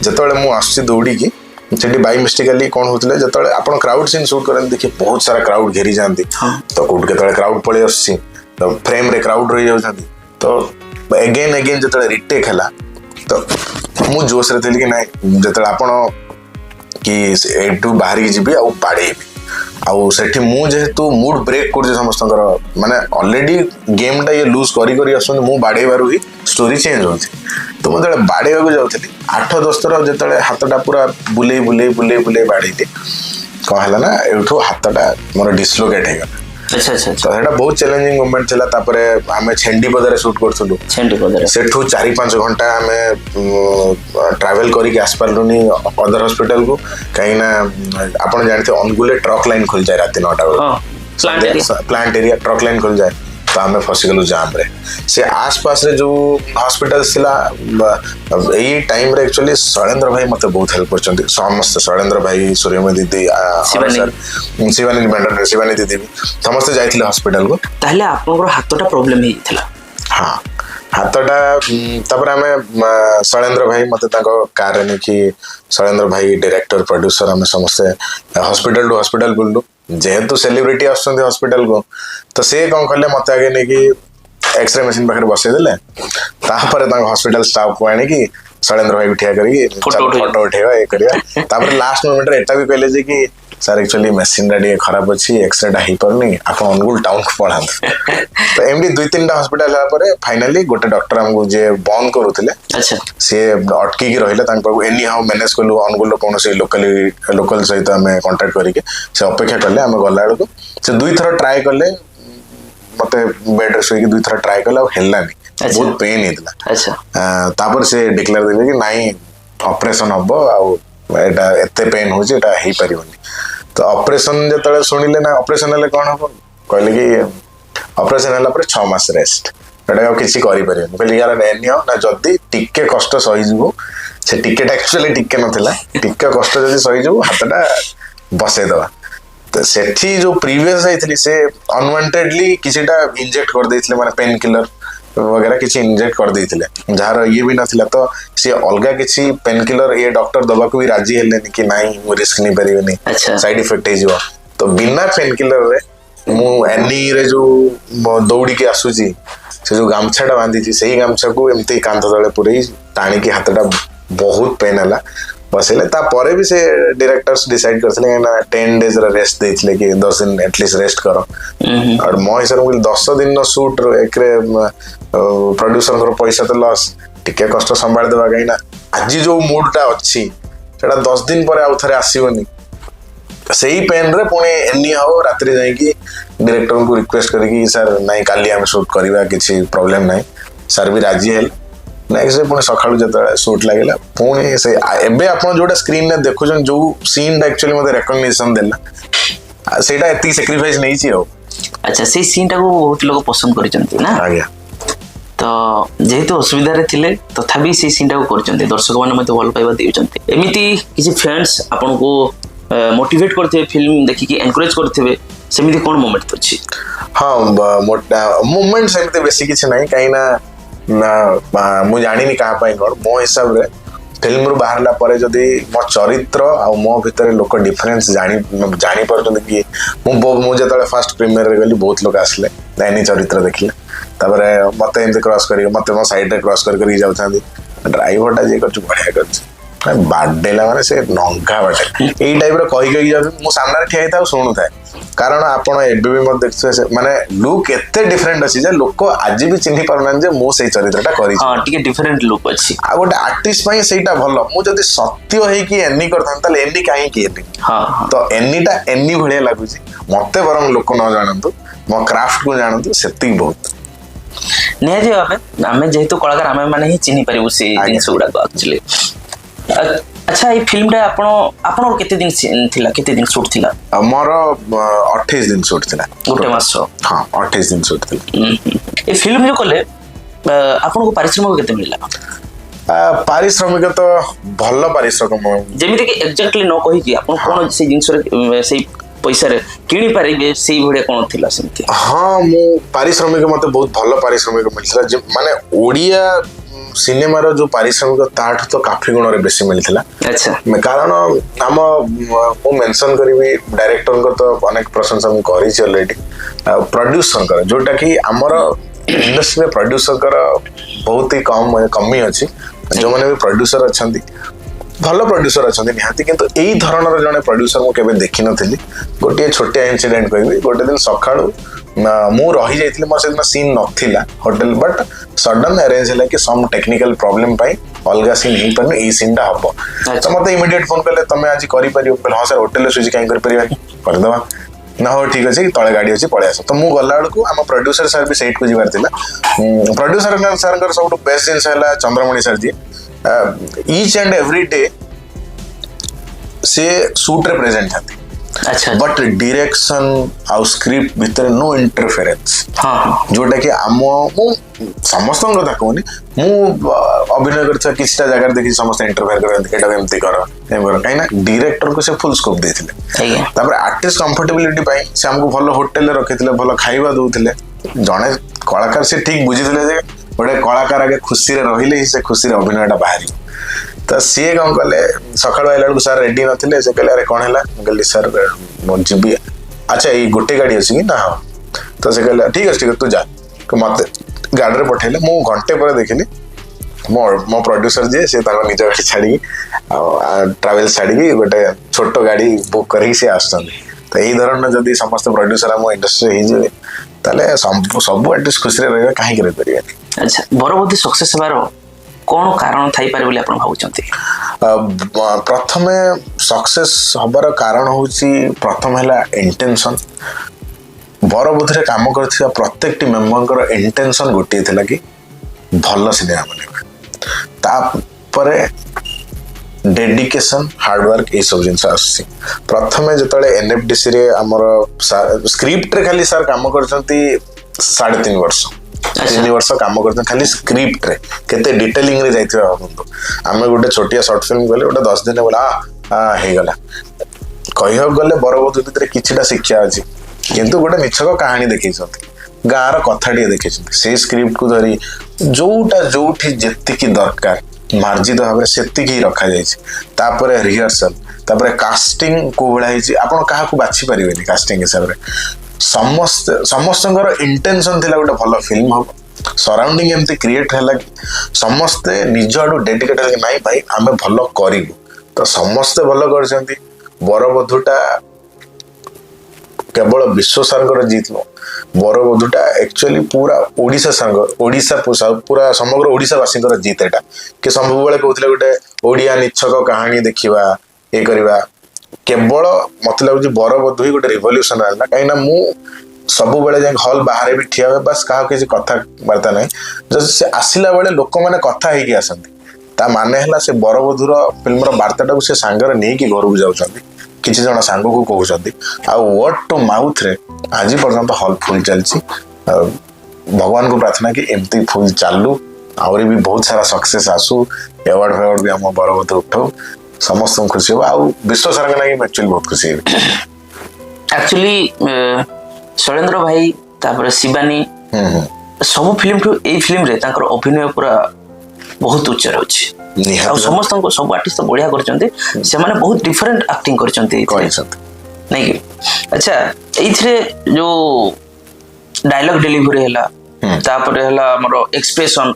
ଯେତେବେଳେ ମୁଁ ଆସୁଛି ଦୌଡ଼ିକି, ସେଠି ବାଇ ମିଷ୍ଟେକାଲି କ'ଣ ହଉଥିଲେ, ଯେତେବେଳେ ଆପଣ କ୍ରାଉଡ୍ ସିନ୍ ସୁଟ୍ କରନ୍ତି ଦେଖିବେ ବହୁତ ସାରା କ୍ରାଉଡ୍ ଘେରି ଯାଆନ୍ତି, ତ କୋଉଠି କେତେବେଳେ କ୍ରାଉଡ୍ ପଳେଇ ଆସୁଛି, ତ ଫ୍ରେମ୍ରେ କ୍ରାଉଡ୍ ରହିଯାଉଛନ୍ତି। ତ ଏଗେନ୍ ଯେତେବେଳେ ରିଟେକ୍ ହେଲା, ତ ମୁଁ ଜୋସ୍ରେ ଥିଲି କି ନାଇଁ, ଯେତେବେଳେ ଆପଣ କି ଏଠୁ ବାହାରିକି ଯିବି ଆଉ ବାଡ଼େଇବି, ଆଉ ସେଠି ମୁଁ ଯେହେତୁ ମୁଡ୍ ବ୍ରେକ୍ କରୁଛି ସମସ୍ତଙ୍କର, ମାନେ ଅଲରେଡି ଗେମ୍ଟା ଇଏ ଲୁଜ୍ କରି ଆସୁଛନ୍ତି, ମୁଁ ବାଡ଼େଇବାରୁ ହିଁ ଷ୍ଟୋରି ଚେଞ୍ଜ ହେଉଛି। ତ ମୁଁ ଯେତେବେଳେ ବାଡ଼େଇବାକୁ ଯାଉଥିଲି 8-10 ଥର ଯେତେବେଳେ ହାତଟା ପୁରା ବୁଲେଇ ବାଡ଼େଇଲି, କ'ଣ ହେଲା ନା ଏଇଠୁ ହାତଟା ମୋର ଡିସଲୋକେଟ୍ ହେଇଗଲା। ତ ସେଇଟା ବହୁତ ଚ୍ୟାଲେଞ୍ଜିଂ ମୋମେଣ୍ଟ ଥିଲା। ତାପରେ ଆମେ ଛେଣ୍ଡିପଦାରେ ସୁଟ୍ କରୁଥିଲୁ, ସେଠୁ 4-5 ଘଣ୍ଟା ଆମେ ଟ୍ରାଭେଲ କରିକି ଆସିପାରିଲୁନି ଅଦର ହସ୍ପିଟାଲକୁ, କାହିଁକି ନା ଆପଣ ଜାଣିଥିବେ ଅନୁଗୁଳରେ ଟ୍ରକ୍ ଲାଇନ୍ ଖୋଲିଯାଏ ରାତି 9ଟା ବେଳେ, ପ୍ଲାଣ୍ଟ ଏରିଆ ଟ୍ରକ୍ ଲାଇନ୍ ଖୋଲିଯାଏ। ତ ଆମେ ଫସିଗଲୁ ଜାମ୍ରେ। ସେ ଆସପାସରେ ଯୋଉ ହସ୍ପିଟାଲ ଥିଲା, ଏଇ ଟାଇମ୍ରେ ଆକ୍ଚୁଆଲି ଶୈଳେନ୍ଦ୍ର ଭାଇ ମତେ ବହୁତ ହେଲ୍ପ କରିଛନ୍ତି, ସମସ୍ତେ, ଶୈଳେନ୍ଦ୍ର ଭାଇ, ସୂର୍ଯ୍ୟମୟ ଦିଦି, ଶିବାନୀ ଦିଦି ବି ସମସ୍ତେ ଯାଇଥିଲେ ହସ୍ପିଟାଲକୁ। ତାହେଲେ ଆପଣଙ୍କର ହାତଟା ପ୍ରୋବ୍ଲେମ ହେଇଥିଲା? ହଁ, ହାତଟା। ତାପରେ ଆମେ ଶୈଳେନ୍ଦ୍ର ଭାଇ ମତେ ତାଙ୍କ କାରରେ ନେଇକି, ଶୈଳେନ୍ଦ୍ର ଭାଇ ଡିରେକ୍ଟର, ପ୍ରଡ୍ୟୁସର, ଆମେ ସମସ୍ତେ ହସ୍ପିଟାଲ ଟୁ ହସ୍ପିଟାଲ ବୁଲିଲୁ। ଯେହେତୁ ସେଲିବ୍ରିଟି ଆସୁଛନ୍ତି ହସ୍ପିଟାଲକୁ, ତ ସେ କ'ଣ କଲେ, ମତେ ଆଗେ ନେଇକି ଏକ୍ସରେ ମେସିନ୍ ପାଖରେ ବସେଇ ଦେଲେ, ତାପରେ ତାଙ୍କ ହସ୍ପିଟାଲ ଷ୍ଟାଫକୁ ଆଣିକି ଶୈଳେନ୍ଦ୍ର ଭାଇକୁ ଠିଆ କରିକି ଫଟୋ ଉଠେଇବା, ଇଏ କରିବା। ତାପରେ ଲାଷ୍ଟ ମୋମେଣ୍ଟରେ ଏଟା ବି କହିଲେ ଯେ କି ସାର୍ ଆକ୍ଚୁଆଲି ମେସିନ୍ଟା ଟିକେ ଖରାପ ଅଛି, ଏକ୍ସରେଟା ହେଇପାରୁନି, ଆପଣ ଅନୁଗୁଳ ଟାଉନକୁ ପଳାନ୍ତୁ। ତ ଏମିତି 2-3ଟା ହସ୍ପିଟାଲ ହେଲା ପରେ ଫାଇନାଲି ଗୋଟେ ଡକ୍ଟର ଆମକୁ ଯିଏ ବନ୍ଦ କରୁଥିଲେ, ସିଏ ଅଟକିକି ରହିଲେ, ତାଙ୍କ ପାଖକୁ ଏନି ହାଉ ମ୍ୟାନେଜ କଲୁ। ଅନୁଗୁଳର କୌଣସି ଲୋକାଲ ସହିତ ଆମେ କଣ୍ଟାକ୍ଟ କରିକି ସେ ଅପେକ୍ଷା କଲେ। ଆମେ ଗଲା ବେଳକୁ ସେ 2 ଥର ଟ୍ରାଏ କଲେ, ମତେ ବେଡ୍ରେ ଶୋଇକି 2 ଥର ଟ୍ରାଏ କଲେ, ଆଉ ହେଲାନି, ବହୁତ ପେନ୍ ହେଇଥିଲା। ତାପରେ ସେ ଡିକ୍ଲେୟାର ଦେଲେ କି ନାଇଁ ଅପରେସନ ହବ, ଆଉ ଏଇଟା ଏତେ ପେନ୍ ହଉଛି, ଏଇଟା ହେଇପାରିବନି। ତ ଅପରେସନ ଯେତେବେଳେ ଶୁଣିଲେ, ନା ଅପରେସନ ହେଲେ କ'ଣ ହବ, କହିଲେ କି ଅପରେସନ ହେଲା ପରେ 6 ମାସ ରେଷ୍ଟ। ଏଇଟା ଆଉ କିଛି କରିପାରିବେନି। ମୁଁ କହିଲି ୟାର ଏନି ନା ଯଦି ଟିକେ କଷ୍ଟ ସହିଯିବୁ, ସେ ଟିକେଟା ଆକ୍ଚୁଆଲି ଟିକେ ନଥିଲା, ଟିକେ କଷ୍ଟ ଯଦି ସହିଯିବୁ ହାତଟା ବସେଇଦବା। ତ ସେଠି ଯୋଉ ପ୍ରିଭିୟସ୍ ଯାଇଥିଲି ସେ ଅନୱାଣ୍ଟେଡଲି କିଛିଟା ଇଞ୍ଜେକ୍ଟ କରିଦେଇଥିଲେ, ମାନେ ପେନ୍ କିଲର वगैरह किसी इंजेक्ट कर देइथिले, जार ये भी नथिला तो सी अलगा किसी पेन किलर ये डॉक्टर दबा को भी राजी हेलेनी कि नाही मु रिस्क नहीं परिबेनी, साइड इफेक्ट हे जिवो। तो बिना पेन किलर रे मु एनी रे जो दौड़ी के आसुची से जो गामछाटा बांधी छी सेही गामछा को एमती कांध तळे पुरै टाणी के हाथटा बहुत पेन हला बसले। ता परे भी से डायरेक्टर्स डिसाइड करथिले ना 10 डेज रा रेस्ट देथिले कि 10 दिन एटलीस्ट रेस्ट करो। और मो हिसाब से 10 दिन नो शूट एकरे प्रोड्यूसर को पैसा तो लॉस, टिके कष्ट संभाल देबा कहीं ना आज जो मूडटा अच्छी सेटा 10 दिन पर आउ थरे आसीबनी। सही पेन रे पुणी एनी हो रात्रि जाई कि डायरेक्टर को रिक्वेस्ट करी सर नाइ काली हम शूट करबा किछि प्रॉब्लम नाही, सर भी राजी हेल। नेक्स्ट डे पुणी सकाळू जतले शूट लागला पुणी से एबे आपण जोटा स्क्रीन ने देखुछन जो सीन एक्चुअली मते रिकॉग्निशन देला सेटा एती सैक्रिफाइस नहीं छी हो। अच्छा से सीन टा को बहुत लोग पसंद करिसंती ना। आज्ञा तो जेहेतु असुविधा रे थिले तथापि से सीन टा को करचंती, दर्शक माने मते भल पाइबा देउचंती। एमिति किछि फैंस आपन को मोटिवेट करथे, फिल्म देखि कि एनकरेज करथेबे, सेमिति कोन मोमेंट अछि? हां मोमेंट सेमिति बेसी किछि नाही, काई ना मु जानिनी कहाँ पाई कोन। मो हिसाब रे फिल्म रु बाहरला परे जदि मो चरित्र आ मो भितर लोक डिफरेंस जानी परछन कि मु जतले फर्स्ट प्रीमियर रे गली बहुत लोग आसले नैनी चरित्र देखिले, तापरे मते एमते क्रॉस करी मते मो साइड रे क्रॉस करी जाउथांदी ड्राइवरटा जे करछु बढ़िया करछु बाडेला माने से नंगा बाटे एई टाइप रो कहि जाउ मु सामने रे ठिया था सुनु था। कारण आपण एबे भी मत देखछे माने लुक एते डिफरेंट अछि जे लोक आज भी चिन्हि परनान जे मो सेई चरित्रटा करी। हां टिके डिफरेंट लुक अछि। आ गोटे आर्टिस्ट पई सेटा भलो, मु जदी सत्य होई कि एनी करथान तले एनी काहे कि एनी। हां तो एनीटा एनी भलिया लागु छी मते बरम लोक न जानंतु मो क्राफ्ट को जानंतु सेति बहुत नेजे बाबे हमें जेहेतु कलाकार हमें माने ही चिन्हि परिबु से जिंस गुडा को एक्चुअली। अच्छा ये फिल्म टा आपण केते दिन थिला, केते दिन शूट थिला? मोर 28 दिन शूट थिला, गोटे मास। हां 28 दिन शूट थिला। ए फिल्म जो कले आपण को पारिश्रमिक केते मिलला? पारिश्रमिक तो भल पारिश्रमिक जेमिति कि एग्जैक्टली न कहि कि आपण कोन से जिंस रे से पैसा रे किनि पारिबे सेही भड़े कोन थिला सेमति? हां मु पारिश्रमिक मते बहुत भल पारिश्रमिक मिलला, माने ओडिया सिनेमा रो जो पारिश्रमिक ताठ तो काफी गुण रे बेसी मिलथिला। अच्छा कारण हम मु मेंशन करबी डायरेक्टर को तो अनेक प्रशंसा मु करी छी ऑलरेडी, प्रोड्यूसर कर जोटा कि हमर इंडस्ट्री में प्रोड्यूसर कर बहुत ही कमी अछि, जो माने भी प्रोड्यूसर अछंती भल प्रोड्यूसर अछंती निहाती, किंतु एई धरणर जने प्रोड्यूसर मु केबे देखि नथिली। गोटे छोटे इंसिडेंट कहबी, गोटे दिन सकाळू मु रही जाइथिले मोर सेदिन सीन नथिला होटल, बट सडन अरेंज होला कि सम टेक्निकल प्रॉब्लम पाई अलगा सीन ही पर ए सीन टा हबो। तो मते इमीडिएट फोन करले तमे आज करि परियो? हां सर होटल स्विच काई कर परियो कर दवा ना हो ठीक अछि तळे गाडी अछि पळे आसो। तो मु गल्ला बेलकू हम प्रोड्यूसर सर भी सेट को जिबार थिला। प्रोड्यूसर सर कर सब बेस्ट जिंस हला Chandramani sir ji each and every day से शूट रे प्रेजेंट थाते। अच्छा बट डायरेक्शन आउ स्क्रिप्ट भीतर नो इंटरफेरेंस। हां जोटा कि आम मु समस्त कथा कहूनी मु अभिनय करछा किछटा जगह देखि समस्त इंटरफेयर करन एटा एमती कर काई ना डायरेक्टर को से फुल स्कोप देथिले। तापर आर्टिस्ट कंफर्टेबिलिटी पाई से हमको भलो होटल रे रखिथिले, भलो खाइबा दउथिले। जणे कलाकार से ठीक बुझिथिले जे गोटे कलाकार आगे खुशी रे रहिले ही से खुशी रे अभिनयटा बाहरी। तो सी कौन कले सकाळ आइला बेलू सर रेडी नथिले, से कहले अरे कौन है कहली सर मो जीबी। अच्छा ये गोटे गाड़ी अच्छी कि ना? हाँ तो से कहले ठीक है तू जा, मत गाड़ी रे पठेले। मु घंटे पर देखिली मो प्रोड्यूसर जे से तार निज गाड़ी छाड़ी ट्रैवल छाड़ी गोटे छोट गाड़ी बुक करके से आसछन। तो यही धरण जदि समस्त प्रोड्यूसर हम इंडस्ट्री हो जाए ताले सब आर्टिस्ट खुशी रे रहबे काहे करे परिबे। अच्छा बरबोधी सक्सेस हेबार कौन कारण थाई पारे बोली आपण भाउचंती? प्रथमे सक्सेस हबार कारण होची प्रथम हैला इंटेंशन। बरबोधी रे काम करथिया प्रत्येक टी मेंबर इंटेंशन गोटे थिला कि भल सिनेमा बनेबा, ता परे डेडिकेशन हार्ड वर्क ए सब जिंस आसी। प्रथमे जतले एनएफडीसी रे हमर स्क्रिप्ट रे खाली सर काम करछंती 3.5 वर्ष ତିନି ବର୍ଷ କାମ କରୁଛନ୍ତି ଖାଲି ସ୍କ୍ରିପ୍ଟ ରେ କେତେ ଡିଟେଲିଂ ରେ ଯାଇଥିବା ଭାବନ୍ତୁ ଆମେ ଗୋଟେ ଛୋଟିଆ ସର୍ଟ ଫିଲ୍ମ କଲେ ଗୋଟେ 10 ଦିନ ବୋଲା ହେଇଗଲା କହିବାକୁ ଗଲେ ବରବଧୁ ଭିତରେ କିଛିଟା ଶିକ୍ଷା ଅଛି କିନ୍ତୁ ଗୋଟେ ମିଛକ କାହାଣୀ ଦେଖେଇଛନ୍ତି ଗାଁର କଥାଟିଏ ଦେଖେଇଛନ୍ତି ସେଇ ସ୍କ୍ରିପ୍ଟକୁ ଧରି ଯୋଉଠି ଯେତିକି ଦରକାର ମାର୍ଜିତ ଭାବରେ ସେତିକି ରଖାଯାଇଛି ତାପରେ ରିହର୍ସାଲ ତାପରେ କାଷ୍ଟିଂ କୋଉ ଭଳିଆ ହେଇଛି ଆପଣ କାହାକୁ ବାଛି ପାରିବେନି କାଷ୍ଟିଂ ହିସାବରେ ସମସ୍ତଙ୍କର ଇଣ୍ଟେନସନ ଥିଲା ଗୋଟେ ଭଲ ଫିଲ୍ମ ହବ ସରାଉଣ୍ଡିଂ ଏମିତି କ୍ରିଏଟ ହେଲା କି ସମସ୍ତେ ନିଜ ଆଡୁ ଡେଡିକେଟ ହେଲେ ନାଇଁ ଭାଇ ଆମେ ଭଲ କରିବୁ ତ ସମସ୍ତେ ଭଲ କରିଛନ୍ତି ବରବଧୂଟା କେବଳ ବିଶ୍ୱ ସାରଙ୍କର ଜିତ ନୁହଁ ବରବଧୂଟା ଆକ୍ଚୁଆଲି ପୁରା ଓଡ଼ିଶା ପୁରା ସମଗ୍ର ଓଡ଼ିଶାବାସୀଙ୍କର ଜିତ ଏଟା କି ସବୁବେଳେ କହୁଥିଲେ ଗୋଟେ ଓଡ଼ିଆ ନିଚ୍ଛକ କାହାଣୀ ଦେଖିବା ଇଏ କରିବା କେବଳ ମତେ ଲାଗୁଛି ବରବଧୂ ହିଁ ଗୋଟେ ରିଭଲ୍ୟୁସନ ହେଲା କାହିଁକିନା ମୁଁ ସବୁବେଳେ ଯାଇ ହଲ୍ ବାହାରେ ବି ଠିଆ ହୁଏ ବାସ୍ କାହାକୁ କିଛି କଥାବାର୍ତ୍ତା ନାହିଁ ଯଦି ସେ ଆସିଲା ବେଳେ ଲୋକମାନେ କଥା ହେଇକି ଆସନ୍ତି ତା ମାନେ ହେଲା ସେ ବରବଧୂର ଫିଲ୍ମର ବାର୍ତ୍ତାଟାକୁ ସେ ସାଙ୍ଗରେ ନେଇକି ଘରକୁ ଯାଉଛନ୍ତି କିଛି ଜଣ ସାଙ୍ଗକୁ କହୁଛନ୍ତି ଆଉ ୱାର୍ଡ ଟୁ ମାଉଥରେ ଆଜି ପର୍ଯ୍ୟନ୍ତ ହଲ୍ ଫୁଲ୍ ଚାଲିଛି ଭଗବାନଙ୍କୁ ପ୍ରାର୍ଥନା କି ଏମିତି ଫୁଲ୍ ଚାଲୁ ଆହୁରି ବି ବହୁତ ସାରା ସକ୍ସେସ୍ ଆସୁ ଆୱାର୍ଡ ଫେୱାର୍ଡ ବି ଆମ ବରବଧୂ ଉଠାଉ ସମସ୍ତଙ୍କୁ ଖୁସି ହବ ଆଉ ବିଶ୍ୱ ସାରଙ୍କ ଲାଗି ଆକ୍ଚୁଆଲି ବହୁତ ଖୁସି ହେବି ଆକ୍ଚୁଆଲି ଶୈଳେନ୍ଦ୍ର ଭାଇ ତାପରେ ଶିବାନୀ ସବୁ ଫିଲ୍ମଠୁ ଏଇ ଫିଲ୍ମରେ ତାଙ୍କର ଅଭିନୟ ପୁରା ବହୁତ ଉଚ୍ଚରେ ଅଛି ଆଉ ସମସ୍ତଙ୍କୁ ସବୁ ଆର୍ଟିଷ୍ଟ ବଢିଆ କରିଛନ୍ତି ସେମାନେ ବହୁତ ଡିଫରେଣ୍ଟ ଆକ୍ଟିଂ କରିଛନ୍ତି ନାଇଁ କି ଆଚ୍ଛା ଏଇଥିରେ ଯୋଉ ଡାଇଲଗ ଡେଲିଭରି ହେଲା ତାପରେ ହେଲା ଆମର ଏକ୍ସପ୍ରେସନ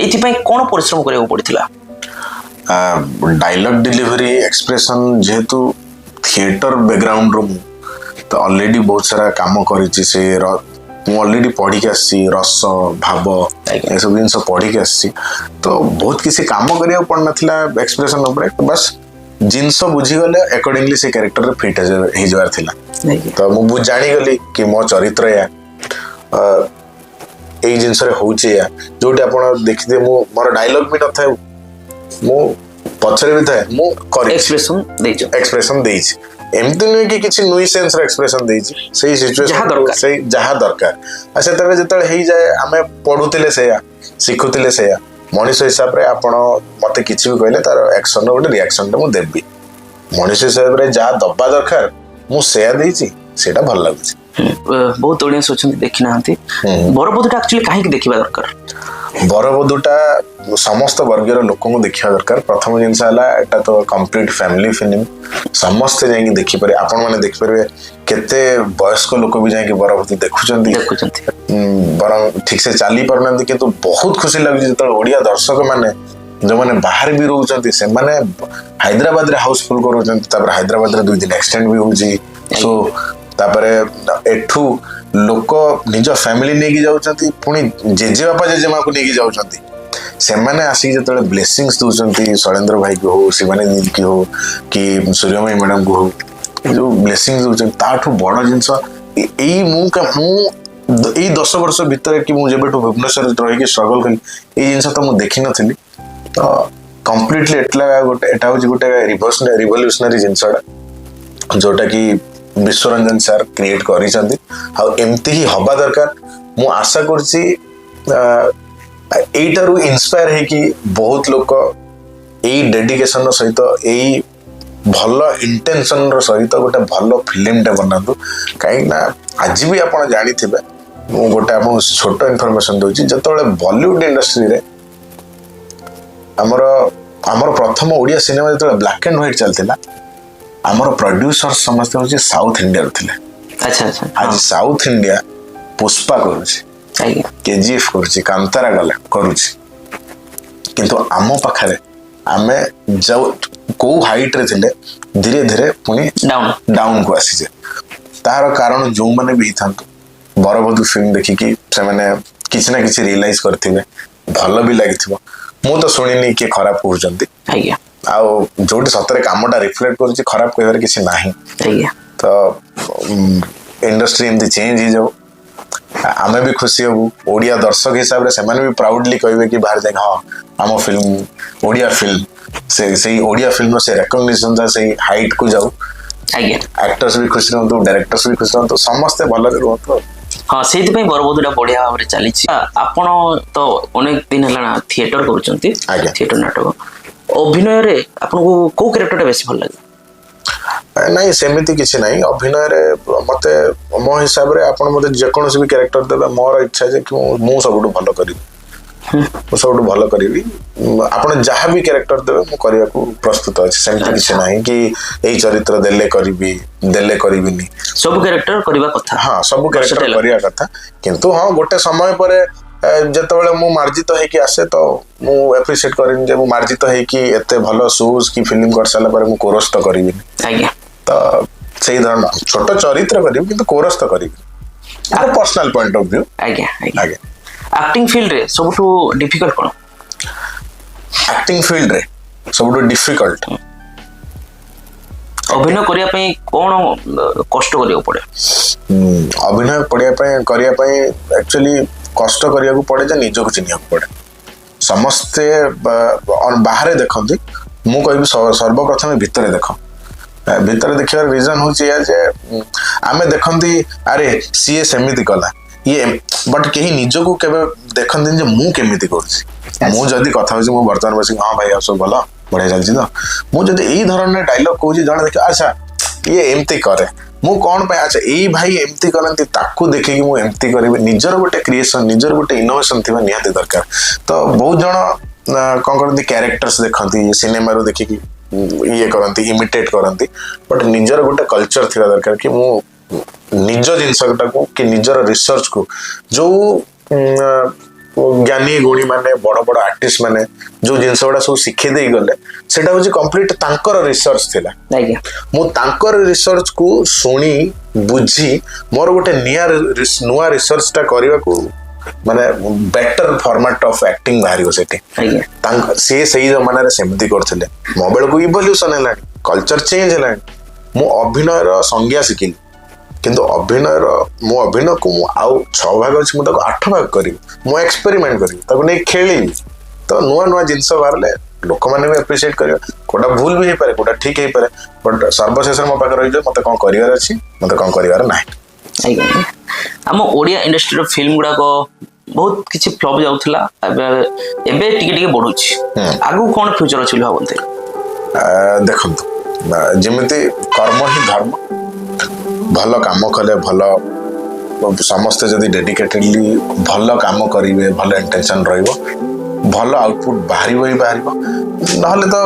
ଏଇଥିପାଇଁ କଣ ପରିଶ୍ରମ କରିବାକୁ ପଡିଥିଲା डायलॉग डिलीवरी एक्सप्रेशन जेहेतु थिएटर बैकग्राउंड रो तो ऑलरेडी बहुत सारा काम करिछि से मु ऑलरेडी पढ़ी के आसी रस भाव ए सब जिन पढ़ी के आसी तो बहुत किसी काम करिया पड़ नथिला एक्सप्रेशन ऊपर बस जिनस बुझी गले अकॉर्डिंगली से कैरेक्टर रे फिट हे जवार थिला तो मु जानी गली कि मो चरित्र या एई जिनस रे होउचे या जोटी आपण देखिते मु मोर डायलॉग भी न थाए मु पछरे भी थाए मु एक्सप्रेशन देइछ एमती नुहे कि किसी नुई सेंस एक्सप्रेशन देइछ सही सिचुएशन सही जहाँ दरकार आ सेतबे जेतले हेई जाए आमे पढुतिले सेया सिखुतिले सेया मनीष हिसाब रे आपण मते किछि भी कहले तार एक्शन गोटे रिएक्शन मु देबी मनीष हिसाब रे जा दबा दरकार मु सेया देइछि सेटा भल लागुछि बहुत ऑडियंस अछंती देखि नाहंती बरबधुटा एक्चुअली काहे कि देखिबा दरकार बरबधुटा समस्त वर्गर लोक देखा दरकार प्रथम जिनस एटा तो कंप्लीट फैमिली फिल्म समस्ते जाइए देखिपारे आपण मैंने देखिपारे केते वयस्क लोक भी जाइए बरबधु देखुचंती बरं ठीक से चली पारना किंतु बहुत खुशी लगे जो ओडिया दर्शक मैंने जो मैंने बाहर भी रोचंती से माने हैदराबाद रे हाउसफुल करूचंती तापर हैदराबाद रे 2 दिन एक्सटेंड भी होची सो तापर एठू लोक निज फैमिली नहीं जाऊँगी पुणी जेजे बापा जेजे माँ को लेकिन जाऊँगी से मैंने आसिक जो ब्लेसिंग्स दौरान शैलेंद्र भाई को हो शिवानी दीदी की हो कि सूर्यमयी मैडम को हो जो ब्लेसिंग्स दौरान ताठू बड़ जिनस यही 10 वर्ष भितर कि मुझे भुवनेश्वर रही स्ट्रगल कली ये जिनस तो मुझे देखी नी तो कम्प्लीटली एटा हूँ गोटे रिवोल्यूशनरी जिनसटा जोटा कि विश्वरंजन सर क्रिएट करमती ही हवा दरकार मु आशा करटारू इन्स्पायर है कि बहुत लोग यही डेडिकेशन सहित यही भल इंटेंशन सहित गोटे भल फिल्म टे बनातु कहीं आज भी आप जानी थे गोटे छोट इनफॉरमेशन दूसरी जो बॉलीवुड इंडस्ट्री रे आमर प्रथम ओडिया सिनेमा जो ब्लैक एंड व्हाइट चलता आमर प्रोड्यूसर समस्त हूँ साउथ इंडिया थे अच्छा अच्छा आज south India Pushpa KGF Kantara गला किंतु आम पाखे आमे जो को हाइट रे थिले धीरे धीरे पुणी डाउन को आसीजे तार कारण जो माने भी थांतु बरबधु फिल्म देखिकी से माने किसी ना किसी रियलाइज करथिबे भल भी लागिथिबो मु तो सुनिनी कि खराब कहउचंती आज्ञा आउ जोटी सतरे कामटा रिफ्लेक्ट करूची खराब कहबार किसी नाही तो इंडस्ट्री एमती चेंज हो जाऊ आमे भी खुशी हबू ओडिया दर्शक हिसाब रे सेमाने भी प्राउडली कहबे कि बाहर जाय हां आम फिल्म ओडिया फिल्म से ओडिया फिल्म से रिकॉग्निशन से हाइट को जाऊ एक्टर्स भी खुश रहतु डायरेक्टर्स भी खुश रहतु समस्ते भल रहतु ହଁ ସେଇଥିପାଇଁ ବରବଧୂଟା ବଢିଆ ଭାବରେ ଚାଲିଛି। ଆପଣ ତ ଅନେକ ଦିନ ହେଲା ଥିଏଟର କରୁଛନ୍ତି, ଆଜ୍ଞା। ଥିଏଟର ନାଟକ। ଅଭିନୟରେ ଆପଣଙ୍କୁ କୋଉ କ୍ୟାରେକ୍ଟରଟା ବେଶୀ ଭଲ ଲାଗେ? ନାଇଁ ସେମିତି କିଛି ନାହିଁ। ଅଭିନୟରେ ମତେ ମୋ ହିସାବରେ ଆପଣ ମତେ ଯେକୌଣସି ବି କ୍ୟାରେକ୍ଟର ଦେବେ, ମୋର ଇଚ୍ଛା ଯେ କି ମୁଁ ସବୁଠୁ ଭଲ କରିବି, ମୁଁ ସବୁଠୁ ଭଲ କରିବି। ଆପଣ ଯାହା ବି କ୍ୟାରେକ୍ଟର ଦେବେ ମୁଁ କରିବାକୁ ପ୍ରସ୍ତୁତ ଅଛି। ସେମିତି କିଛି ନାହିଁ କି ଏଇ ଚରିତ୍ର ଦେଲେ କରିବିନି। ସବୁ କ୍ୟାରେକ୍ଟର କରିବା କଥା। ହଁ ସବୁ କ୍ୟାରେକ୍ଟର କରିବା କଥା, କିନ୍ତୁ ହଁ ଗୋଟେ ସମୟ ପରେ ଯେତେବେଳେ ମୁଁ ମାର୍ଜିତ ହେଇକି ଆସେ ତ ମୁଁ ଆପ୍ରିସିଏଟ କରିନି ଯେ ମୁଁ ମାର୍ଜିତ ହେଇକି ଏତେ ଭଲ ସୁଜ୍ କି ଫିଲ୍ମ କରିସାରିଲା ପରେ ମୁଁ କୋରସ୍ ତ କରିବିନି। ଆଜ୍ଞା। ତ ସେଇ ଧରଣ ଛୋଟ ଚରିତ୍ର କରିବି କିନ୍ତୁ କୋରସ୍ ତ କରିବି, ପର୍ସନାଲ ପଏଣ୍ଟ ଅଫ ଭ୍ୟୁ। ଆଜ୍ଞା ଆଜ୍ଞା। ଆକ୍ଟିଂ ଫିଲ୍ଡରେ ସବୁଠୁ ଡିଫିକଲ୍ଟ କ'ଣ? ଆକ୍ଟିଂ ଫିଲ୍ଡରେ ସବୁଠୁ ଡିଫିକଲ୍ଟ ଅଭିନୟ କରିବା ପାଇଁ କ'ଣ କଷ୍ଟ କରିବାକୁ ପଡେ? ଅଭିନୟ କରିବା ପାଇଁ ଆକ୍ଚୁଆଲି କଷ୍ଟ କରିବାକୁ ପଡେ ଯେ ନିଜକୁ ଚିହ୍ନିବାକୁ ପଡେ। ସମସ୍ତେ ବାହାରେ ଦେଖନ୍ତି, ମୁଁ କହିବି ସର୍ବପ୍ରଥମେ ଭିତରେ ଦେଖ। ଭିତରେ ଦେଖିବାର ରିଜନ ହଉଛି ଏଇଆ ଯେ ଆମେ ଦେଖନ୍ତି ଆରେ ସିଏ ସେମିତି କଲା ଇଏ, ବଟ୍ କେହି ନିଜକୁ କେବେ ଦେଖନ୍ତିନି ଯେ ମୁଁ କେମିତି କରୁଛି। ମୁଁ ଯଦି କଥା ହଉଛି, ମୁଁ ବର୍ତ୍ତମାନ ବସିକି ହଁ ଭାଇ ଆଉ ସବୁ ଭଲ ବଢିଆ ଚାଲିଛି ତ, ମୁଁ ଯଦି ଏଇ ଧରনের ଡାଇଲଗ କହୁଛି, ଜଣେ ଦେଖିବ ଆଚ୍ଛା ଇଏ ଏମିତି କରେ, ମୁଁ କ'ଣ ପାଇଁ ଆଚ୍ଛା ଏଇ ଭାଇ ଏମିତି କରନ୍ତି, ତାକୁ ଦେଖିକି ମୁଁ ଏମିତି କରିବି। ନିଜର ଗୋଟେ କ୍ରିଏସନ, ନିଜର ଗୋଟେ ଇନୋଭେସନ ଥିବା ନିହାତି ଦରକାର। ତ ବହୁତ ଜଣ କ'ଣ କରନ୍ତି, କ୍ୟାରେକ୍ଟର୍ସ ଦେଖନ୍ତି, ସିନେମାରୁ ଦେଖିକି ଇଏ କରନ୍ତି, ଇମିଟେଟ୍ କରନ୍ତି, ବଟ୍ ନିଜର ଗୋଟେ କଲଚର ଥିବା ଦରକାର କି ମୁଁ ନିଜ ଜିନିଷଟାକୁ କି ନିଜର ରିସର୍ଚ୍ଚକୁ ଯୋଉ ଜ୍ଞାନୀ ଗୁଣୀ ମାନେ ବଡ ବଡ ଆର୍ଟିଷ୍ଟ ମାନେ ଯୋଉ ଜିନିଷ ଗୁଡା ସବୁ ଶିଖେଇ ଦେଇ ଗଲେ, ସେଟା ହଉଛି କମ୍ପ୍ଲିଟ ତାଙ୍କର ରିସର୍ଚ୍ଚ ଥିଲା। ମୁଁ ତାଙ୍କର ରିସର୍ଚ୍ଚକୁ ଶୁଣି ବୁଝି ମୋର ଗୋଟେ ନୂଆ ରିସର୍ଚ୍ଚଟା କରିବାକୁ ମାନେ ବେଟର ଫର୍ମାଟ ଅଫ ଆକ୍ଟିଂ ବାହାରିବ ସେଠି। ସିଏ ସେଇ ଜମାନାରେ ସେମିତି କରୁଥିଲେ। ମୋ ବେଳକୁ ଇଭଲ୍ୟୁସନ ହେଲାଣି, କଲଚର ଚେଞ୍ଜ ହେଲାଣି। ମୁଁ ଅଭିନୟର ସଂଜ୍ଞା ଶିଖିଲି, କିନ୍ତୁ ମୋ ଅଭିନୟକୁ ମୁଁ ଆଉ 6 ଭାଗ ଅଛି, ମୁଁ ତାକୁ 8 ଭାଗ କରିବି। ମୁଁ ଏକ୍ସପେରିମେଣ୍ଟ କରିବି, ତାକୁ ନେଇ ଖେଳିବି। ତ ନୂଆ ଜିନିଷ ବାହାରିଲେ ଲୋକମାନେ ବି ଆପ୍ରିସିଏଟ କରିବେ। କୋଉଟା ଭୁଲ ବି ହେଇପାରେ, କୋଉଟା ଠିକ ହେଇପାରେ, ବଟ୍ ସର୍ବଶେଷରେ ମୋ ପାଖରେ ରହିଯିବ ମତେ କ'ଣ କରିବାର ଅଛି, ମତେ କ'ଣ କରିବାର ନାହିଁ। ଆମ ଓଡ଼ିଆ ଇଣ୍ଡଷ୍ଟ୍ରିର ଫିଲ୍ମ ଗୁଡାକ ବହୁତ କିଛି ଫ୍ଲପ୍ ଯାଉଥିଲା, ଏବେ ଟିକେ ବଢୁଛି। ଆଗକୁ କ'ଣ ଫ୍ୟୁଚର ଅଛି ବୋଲି ଭାବନ୍ତି? ଦେଖନ୍ତୁ, ଯେମିତି କର୍ମ ହିଁ ଧର୍ମ, ଭଲ କାମ କଲେ ଭଲ, ସମସ୍ତେ ଯଦି ଡେଡିକେଟେଡଲି ଭଲ କାମ କରିବେ, ଭଲ ଇଣ୍ଟେନସନ ରହିବ, ଭଲ ଆଉଟପୁଟ୍ ବାହାରିବ ହିଁ ବାହାରିବ। ନହେଲେ ତ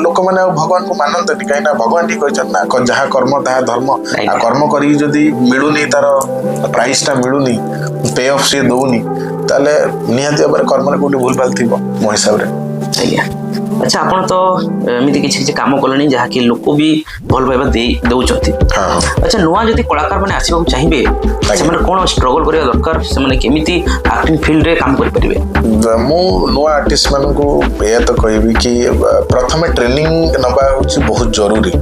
ଲୋକମାନେ ଆଉ ଭଗବାନଙ୍କୁ ମାନନ୍ତିନି, କାହିଁକିନା ଭଗବାନ ଠିକ କହିଛନ୍ତି ନା ଯାହା କର୍ମ ତାହା ଧର୍ମ। ଆଉ କର୍ମ କରିକି ଯଦି ମିଳୁନି, ତାର ପ୍ରାଇସଟା ମିଳୁନି, ପେ ଅଫ୍ ସିଏ ଦଉନି, ତାହେଲେ ନିହାତି ଭାବରେ କର୍ମରେ କୋଉଠି ଭୁଲ ଭାଲ ଥିବ ମୋ ହିସାବରେ। ଆଜ୍ଞା। ଆଚ୍ଛା, ଆପଣ ତ ଏମିତି କିଛି କାମ କଲେଣି ଯାହାକି ଲୋକ ବି ଭଲ ପାଇବା ଦେଉଛନ୍ତି। ଆଚ୍ଛା, ନୂଆ ଯଦି କଳାକାର ମାନେ ଆସିବାକୁ ଚାହିଁବେ, ସେମାନେ କ'ଣ ଷ୍ଟ୍ରଗଲ କରିବା ଦରକାର, ସେମାନେ କେମିତି ଆକ୍ଟିଂ ଫିଲ୍ଡରେ କାମ କରିପାରିବେ? ମୁଁ ନୂଆ ଆର୍ଟିଷ୍ଟ ମାନଙ୍କୁ ଏଇଆ ତ କହିବି କି ପ୍ରଥମେ ଟ୍ରେନିଂ ନେବା ହେଉଛି ବହୁତ ଜରୁରୀ।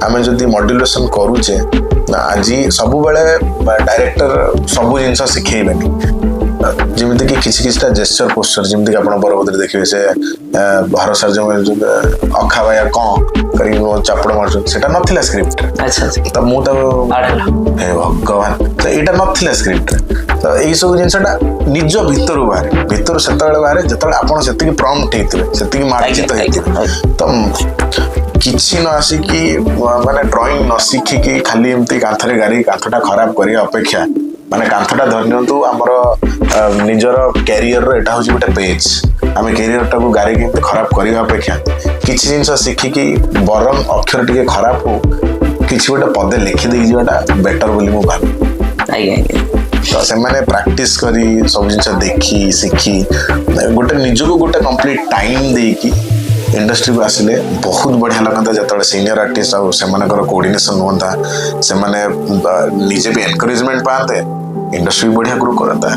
ଆମେ ଯଦି ମଡ୍ୟୁଲେସନ କରୁଛେ, ଆଜି ସବୁବେଳେ ଡାଇରେକ୍ଟର ସବୁ ଜିନିଷ ଶିଖେଇବେନି। ଯେମିତିକି କିଛିଟା ଜେସ୍ଚର ପୋସ୍ଚର, ଯେମିତିକି ଆପଣ ବରବଧୂରେ ଦେଖିବେ ସେ ଭରସାର ଯେଉଁ ଅଖା ବାୟା କ'ଣ କରିକି ଚାପଡ଼ ମାରୁଛନ୍ତି, ସେଟା ନଥିଲା ସ୍କ୍ରିପ୍ଟରେ। ତ ମୁଁ ତ ହେ ଭଗବାନ, ତ ଏଇଟା ନଥିଲା ସ୍କ୍ରିପ୍ଟରେ। ତ ଏଇସବୁ ଜିନିଷଟା ନିଜ ଭିତରୁ ସେତେବେଳେ ବାହାରେ ଯେତେବେଳେ ଆପଣ ସେତିକି ପ୍ରମ୍ପ୍ଟ ହେଇଥିବେ, ସେତିକି ମାର୍ଜିତ ହେଇଥିବେ। ତ କିଛି ନ ଆସିକି ମାନେ ଡ୍ରଇଂ ନ ଶିଖିକି ଖାଲି ଏମିତି କାନ୍ଥରେ ଗାରିକି କାନ୍ଥଟା ଖରାପ କରିବା ଅପେକ୍ଷା, ମାନେ କାନ୍ଥଟା ଧରି ନିଅନ୍ତୁ ଆମର ନିଜର କ୍ୟାରିୟରର ଏଇଟା ହେଉଛି ଗୋଟେ ପେଜ୍। ଆମେ କ୍ୟାରିୟରଟାକୁ ଗାରିକି ଏମିତି ଖରାପ କରିବା ଅପେକ୍ଷା କିଛି ଜିନିଷ ଶିଖିକି ବରଂ ଅକ୍ଷର ଟିକେ ଖରାପ ହଉ, କିଛି ଗୋଟେ ପଦେ ଲେଖିଦେଇ ଯିବାଟା ବେଟର ବୋଲି ମୁଁ ଭାବେ। ତ ସେମାନେ ପ୍ରାକ୍ଟିସ କରି ସବୁ ଜିନିଷ ଦେଖି ଶିଖି ଗୋଟେ ନିଜକୁ ଗୋଟେ କମ୍ପ୍ଲିଟ ଟାଇମ୍ ଦେଇକି ଇଣ୍ଡଷ୍ଟ୍ରିକୁ ଆସିଲେ ବହୁତ ବଢ଼ିଆ ଲାଗନ୍ତା। ଯେତେବେଳେ ସିନିୟର ଆର୍ଟିଷ୍ଟ ଆଉ ସେମାନଙ୍କର କୋଅର୍ଡିନେସନ ହୁଅନ୍ତା, ସେମାନେ ନିଜେ ବି ଏନକରେଜମେଣ୍ଟ ପାଆନ୍ତେ, ଇଣ୍ଡଷ୍ଟ୍ରି ବଢ଼ିଆ ଗ୍ରୋ କରନ୍ତା।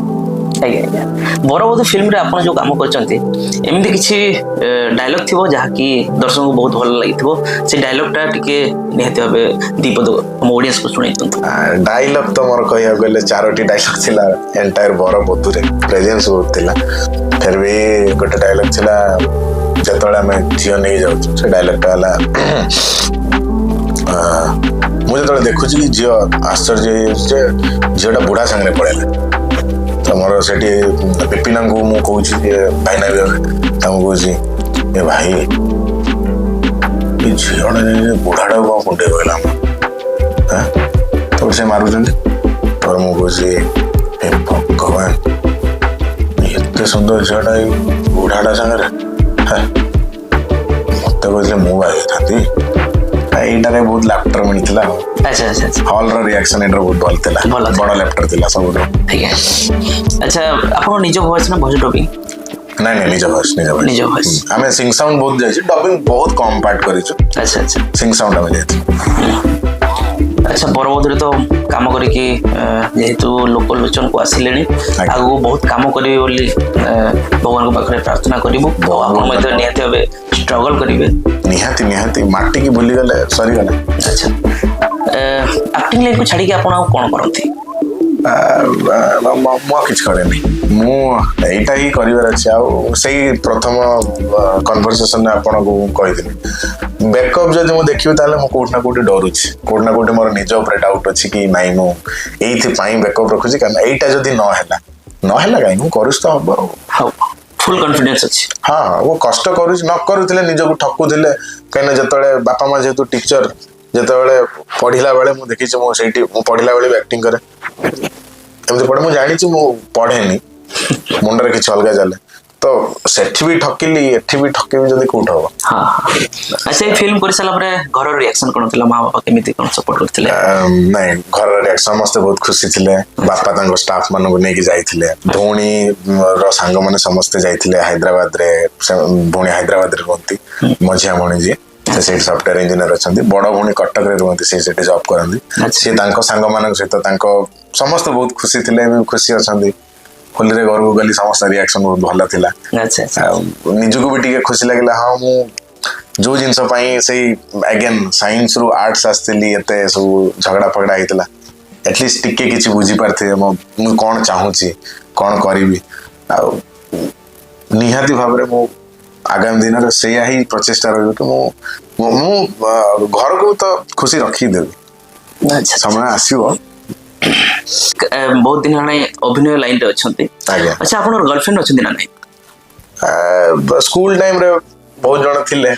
ଆଜ୍ଞା। ବରବଧୂ ଫିଲ୍ମରେ ଆପଣ ଯେଉଁ କାମ କରିଛନ୍ତି, ଏମିତି କିଛି ଡାଇଲଗ ଥିବ ଯାହାକି ଦର୍ଶକଙ୍କୁ ବହୁତ ଭଲ ଲାଗିଥିବ, ସେ ଡାଇଲଗଟା ଟିକେ ନିହାତି ଭାବେ ଦିପଦ ଆମ ଅଡ଼ିଏନ୍ସକୁ ଶୁଣାଇ ଦିଅନ୍ତୁ। ଡାଇଲଗ ତ ମୋର କହିବାକୁ ଗଲେ 4ଟି ଡାଇଲଗ ଥିଲା ଏଣ୍ଟାୟାର ବରବଧୂରେ, ପ୍ରେଜେନ୍ସ ବହୁତ ଥିଲା। ଫେର ବି ଗୋଟେ ଡାଇଲଗ ଥିଲା ଯେତେବେଳେ ଆମେ ଝିଅ ନେଇ ଯାଉଛୁ, ସେ ଡାଇଲଗଟା ହେଲା ଯେତେବେଳେ ଦେଖୁଛି କି ଝିଅ ଆଶ୍ଚର୍ଯ୍ୟ ହେଇଯାଉଛି ଯେ ଝିଅଟା ବୁଢ଼ା ସାଙ୍ଗରେ ପଳେଇଲା। ତ ମୋର ସେଠି ବିପିନାଙ୍କୁ ମୁଁ କହୁଛି ଯେ ଭାଇନା ବି ତାଙ୍କୁ କହୁଛି ଏ ଭାଇ ଏ ଝିଅଟା ବୁଢ଼ାଟାକୁ କ'ଣ କୁଣ୍ଡେଇ ପକେଇଲା ଆମର ତାପରେ ସେ ମାରୁଛନ୍ତି। ତାପରେ ମୁଁ କହୁଛି ହେ ଭଗବାନ ଏତେ ସୁନ୍ଦର ଝିଅଟା ଏଇ ବୁଢ଼ାଟା ସାଙ୍ଗରେ ମତେ କହିଥିଲେ ମୁଁ ବାହା ହେଇଥାନ୍ତି। ଏଇଟାରେ ବହୁତ ଲାଫ୍ଟର ମିଳିଥିଲା। ଆଚ୍ଛା ଆଚ୍ଛା ଆଚ୍ଛା ହଲ୍ର ରିଆକ୍ସନ ଏଇଟାର ବହୁତ ଭଲ ଥିଲା, ବଡ଼ ଲାଫ୍ଟର ଥିଲା ସବୁଠୁ। ଆଜ୍ଞା। ଆଚ୍ଛା ଆପଣ ନିଜ ଭଏସ୍ ନା ଭଏସ୍ ଡବିଂ? ନାଇଁ ନାଇଁ ନିଜ ଭଏସ୍ ନିଜ ଭଏସ୍। ଆମେ ସିଙ୍ଗ ସାଉଣ୍ଡ ବହୁତ ଯାଇଛୁ, ଡବିଂ ବହୁତ କମ୍ ପାର୍ଟ କରିଛୁ। ଆଚ୍ଛା ଆଚ୍ଛା ସିଙ୍ଗ ସାଉଣ୍ଡ ଆମେ ଯାଇଛୁ। ଆଚ୍ଛା ପରବର୍ତ୍ତୀରେ ତ କାମ କରିକି ଯେହେତୁ ଲୋକ ଲୋଚନକୁ ଆସିଲେଣି, ଆଗକୁ ବହୁତ କାମ କରିବେ ବୋଲି ଭଗବାନଙ୍କ ପାଖରେ ପ୍ରାର୍ଥନା କରିବୁ। ଆପଣ ମଧ୍ୟ ନିହାତି ଭାବେ ଷ୍ଟ୍ରଗଲ କରିବେ। ନିହାତି ନିହାତି ମାଟିକି ଭୁଲିଗଲେ ସରିଗଲା। ଆଚ୍ଛା ଆକ୍ଟିଂ ଲାଇନକୁ ଛାଡ଼ିକି ଆପଣ ଆଉ କ'ଣ କରନ୍ତି? ମୁଁ ଆଉ କିଛି କରେନି। ମୁଁ ଏଇଟା ହିଁ କରିବାର ଅଛି। ଆଉ ସେଇ ପ୍ରଥମ କନଭରସେସନରେ ଆପଣଙ୍କୁ କହିଥିଲି ବ୍ୟାକଅପ୍ ଯଦି ମୁଁ ଦେଖିବି ତାହେଲେ ମୁଁ କୋଉଠି ନା କୋଉଠି ଡରୁଛି, କୋଉଠି ନା କୋଉଠି ମୋର ନିଜ ଉପରେ ଡାଉଟ୍ ଅଛି କି ନାଇଁ ମୁଁ ଏଇଥିପାଇଁ ବ୍ୟାକଅପ୍ ରଖୁଛି କାରଣ ଏଇଟା ଯଦି ନହେଲା କାହିଁକି ମୁଁ କରୁଛି ତ ହବ ଆଉ। ଫୁଲ୍ କନଫିଡେନ୍ସ ଅଛି। ହଁ ମୁଁ କଷ୍ଟ କରୁଛି, ନ କରୁଥିଲେ ନିଜକୁ ଠକୁଥିଲେ। କାହିଁକିନା ଯେତେବେଳେ ବାପା ମା ଯେହେତୁ ଟିଚର, ଯେତେବେଳେ ପଢିଲା ବେଳେ ମୁଁ ଦେଖିଛି ମୁଁ ସେଇଠି ମୁଁ ପଢିଲା ବେଳେ ବି ଆକ୍ଟିଂ କରେ। ଏମିତି ପଢେ, ମୁଁ ଜାଣିଛି ମୁଁ ପଢେନି, ମୁଣ୍ଡରେ କିଛି ଅଲଗା ଚାଲେ। ତ ସେଠି ବି ଠକିଲି ଏଠି ବି ଠକିବି ଯଦି କୋଉଠି ହବ। ହଁ ଆଚ୍ଛା ଏଇ ଫିଲ୍ମ କରିସାରିଲା ପରେ ଘରର ରିଆକ୍ସନ କ'ଣ ଥିଲା? ମା ବାପା କେମିତି କ'ଣ ସପୋର୍ଟ କରିଥିଲେ? ନାଇଁ ଘରର ରିଆକ୍ସନ ସମସ୍ତେ ବହୁତ ଖୁସି ଥିଲେ। ବାପା ତାଙ୍କ ଷ୍ଟାଫ ମାନଙ୍କୁ ନେଇକି ଯାଇଥିଲେ, ଭଉଣୀର ସାଙ୍ଗମାନେ ସମସ୍ତେ ଯାଇଥିଲେ ହାଇଦ୍ରାବାଦରେ। ଭଉଣୀ ହାଇଦ୍ରାବାଦରେ ରୁହନ୍ତି, ମଝିଆ ଭଉଣୀ ଯିଏ ସେ ସେଇଠି ସଫ୍ଟୱେର ଇଞ୍ଜିନିୟର ଅଛନ୍ତି। ବଡ ଭଉଣୀ କଟକରେ ରୁହନ୍ତି, ସେ ସେଠି ଜବ୍ କରନ୍ତି। ସିଏ ତାଙ୍କ ସାଙ୍ଗମାନଙ୍କ ସହିତ ତାଙ୍କ ସମସ୍ତେ ବହୁତ ଖୁସି ଥିଲେ, ଏବେ ଖୁସି ଅଛନ୍ତି। ହୋଲିରେ ଘରକୁ ଗଲି, ସମସ୍ତ ରିଆକ୍ସନ ବହୁତ ଭଲ ଥିଲା। ନିଜକୁ ବି ଟିକେ ଖୁସି ଲାଗିଲା। ହଁ ମୁଁ ଯୋଉ ଜିନିଷ ପାଇଁ ସେଇ ଆଗେନ୍ ସାଇନ୍ସ ରୁ ଆର୍ଟସ ଆସିଥିଲି, ଏତେ ସବୁ ଝଗଡା ଫଗଡା ହେଇଥିଲା, ଆଟଲିଷ୍ଟ ଟିକେ କିଛି ବୁଝିପାରିଥିବେ ମୁଁ କ'ଣ ଚାହୁଁଛି, କ'ଣ କରିବି। ଆଉ ନିହାତି ଭାବରେ ମୁଁ ଆଗାମୀ ଦିନରେ ସେଇଆ ହିଁ ପ୍ରଚେଷ୍ଟା ରହିବ କି ମୁଁ ଘରକୁ ତ ଖୁସି ରଖିଦେବି। ସମୟ ଆସିବ। ବହୁତ ଦିନ ହେଲାଣି ଅଭିନୟ ଲାଇନରେ ଅଛନ୍ତି। ଆଚ୍ଛା ଆପଣଙ୍କର ଗର୍ଲଫ୍ରେଣ୍ଡ ଅଛନ୍ତି ନା ନାହିଁ? ସ୍କୁଲ ଟାଇମରେ ବହୁତ ଜଣ ଥିଲେ।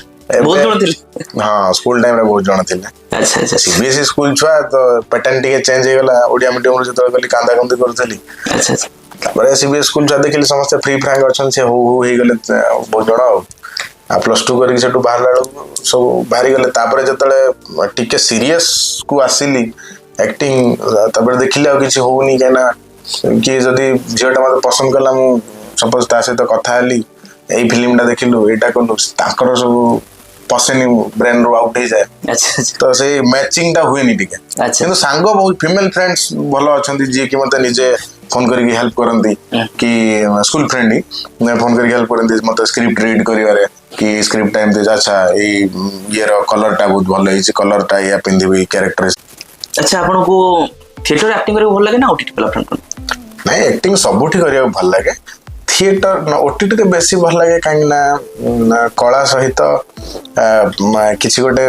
ହଁ ସ୍କୁଲ ଟାଇମରେ ବହୁତ ଜଣ ଥିଲେ। ସିବିଏସ୍ଇ ସ୍କୁଲ ଛୁଆ ତ ପ୍ୟାଟର୍ନ ଟିକେ ଚେଞ୍ଜ ହେଇଗଲା। ଓଡିଆ ମିଡିୟମରୁ ଯେତେବେଳେ ଗଲି କାନ୍ଦା କାନ୍ଦି କରୁଥିଲି। ତାପରେ ସିବିଏସ୍ଇ ସ୍କୁଲ ଛୁଆ ଦେଖିଲି ସମସ୍ତେ ଫ୍ରି ଫ୍ରାଙ୍କ ଅଛନ୍ତି, ସେ ହଉ ହଉ ହେଇଗଲେ ବହୁତ ଜଣ। ଆଉ +2 କରିକି ସେଠୁ ବାହାରିଲା ବେଳକୁ ସବୁ ବାହାରିଗଲେ। ତାପରେ ଯେତେବେଳେ ଟିକେ ସିରିୟସ କୁ ଆସିଲି ଆକ୍ଟିଂ, ତାପରେ ଦେଖିଲି ଆଉ କିଛି ହଉନି। କାହିଁକିନା କିଏ ଯଦି ଝିଅଟା ମତେ ପସନ୍ଦ କଲା, ମୁଁ ସପୋଜ ତା ସହିତ କଥା ହେଲି, ଏଇ ଫିଲ୍ମଟା ଦେଖିଲୁ, ଏଇଟା କଲୁ, ତାଙ୍କର ସବୁ ପଶେନି, ବ୍ରେନ ରୁ ଆଉଟ୍ ହେଇଯାଏ। ତ ସେଇ ମ୍ୟାଚିଂଟା ହୁଏନି ଟିକେ। କିନ୍ତୁ ସାଙ୍ଗ ବହୁତ ଫିମେଲ ଫ୍ରେଣ୍ଡସ୍ ଭଲ ଅଛନ୍ତି, ଯିଏକି ମତେ ନିଜେ ଫୋନ କରିକି ହେଲ୍ପ କରନ୍ତି, କି ସ୍କୁଲ ଫ୍ରେଣ୍ଡ ହିଁ ଫୋନ କରିକି ହେଲ୍ପ କରନ୍ତି ମତେ ସ୍କ୍ରିପ୍ଟ ରିଡ୍ କରିବାରେ, କି ସ୍କ୍ରିପ୍ଟଟା ଏମିତି ଆଚ୍ଛା ଏଇ ଇଏର କଲରଟା ବହୁତ ଭଲ ହେଇଛି, କଲରଟା ଏଇଆ ପିନ୍ଧିବି କ୍ୟାରେକ୍ଟର। ଆଚ୍ଛା ଆପଣଙ୍କୁ ଥିଏଟର ଆକ୍ଟିଂ କରିବାକୁ ଭଲ ଲାଗେ ନା ଓଟିଟି ପ୍ଲାଟଫର୍ମ? ନାଇଁ ଆକ୍ଟିଂ ସବୁଠି କରିବାକୁ ଭଲ ଲାଗେ। थिएटर ओटीटी के बेसी भल लगे कहीं कला सहित किसी गोटे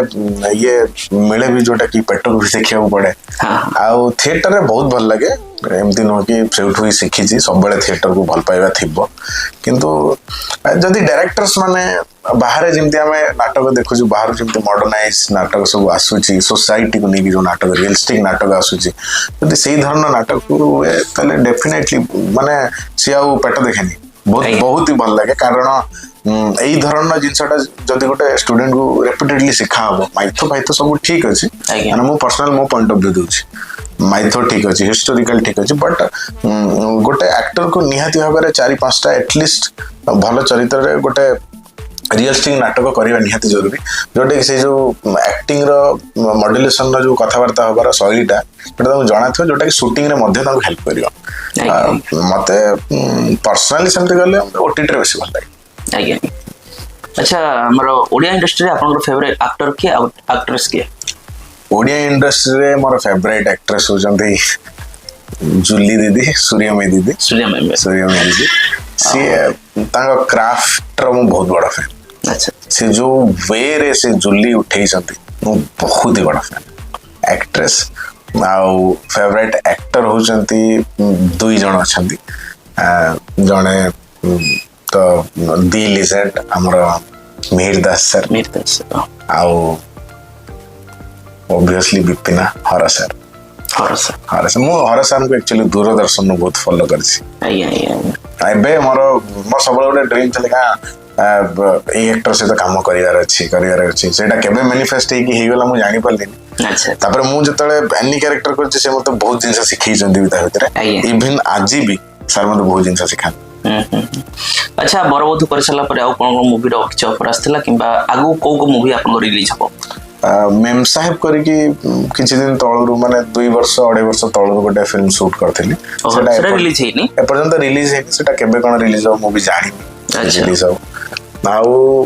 ये मिले भी जोटा कि पेट को भी देखा पड़े आउ थिएटर रे बहुत भल लगे एमती नुह कि से शिखी सब थिएटर को भल पाइबा थिबो किंतु जदि डायरेक्टर्स माने बाहर जमती आम नाटक देखु बाहर जमी मॉडर्नाइज नाटक सब आसूची सोसाइटी को लेकिन जो नाटक रियलिस्टिक नाटक आसूची जदि से धरण नाटक हुए ताले डेफिनेटली माने सी आउ पेट देखेनी बहुत ही भल लगे कारण यही धरण जिनसटा जदि गोटे स्टूडेंट को रिपीटेडली शिखा हम माइथो फाइथो सब ठीक अच्छे मो पर्सनल मो पॉइंट ऑफ व्यू दूसरी माइथो ठीक अच्छे हिस्टोरिकल ठीक अच्छे बट गोटे एक्टर को निहाती भाव में 4-5टा एटलिस्ट भल चरित्र गोटे रियलिस्टिक नाटक करवा निहाती जरूरी जोटा कि से जो एक्टिंग रो मॉड्यूलेशन रो जो कथबार्ता हबार शैलीटा जोटा जना थो जोटा कि शूटिंग रे मध्य हेल्प करियो मते पर्सनली सेमते गले ओटीटी रे बेसी भल लागे आज्ञा। अच्छा हमर ओडिया इंडस्ट्री रे आपन फेवरेट एक्टर के एक्ट्रेस के? ओडिया इंडस्ट्री रे मोर फेवरेट एक्ट्रेस हो जंती जुली दीदी सूर्यमयी दीदी दीदी सी तांको क्राफ्ट रो मु बहुत बड़ा फैन। अच्छा से जो वे रे से जुली उठेई जंती मु बहुत ही बड़ा फैन एक्ट्रेस आउ फेवरेट एक्टर होचंती 2 जण अछंती जणे तो दी लिजेंड हमर मिहिर दास सर आउ ऑब्वियसली विपिना हर सर मु हर सर को एक्चुअली दूरदर्शन बहुत फॉलो करछि एबे मोर सब गोटे ड्रीम थे ए एक्टर सहित काम करार अच्छी सेटा केबे मैनिफेस्ट होगला मुझे जानी पार्लिनी तापर मु जतले एनी कैरेक्टर करछि से मते बहुत जिंस सिखैछन्ती भी ता भितर इवन आज भी सर मते बहुत जिंस सिखा अच्छा बरबधु कर सला पर आ कोन मूवी रो किछ ऑफर आस्थिला किबा आगु को मूवी आपन रिलीज हबो मेम साहेब करिकी किछि दिन तळरु माने 2 वर्ष 2.5 वर्ष तळरु गोटे फिल्म शूट करथिली सेटा रिलीज हेनी ए पर्यंत रिलीज हेनी सेटा केबे कोन रिलीज हो मूवी जानी रिलीज हो आउ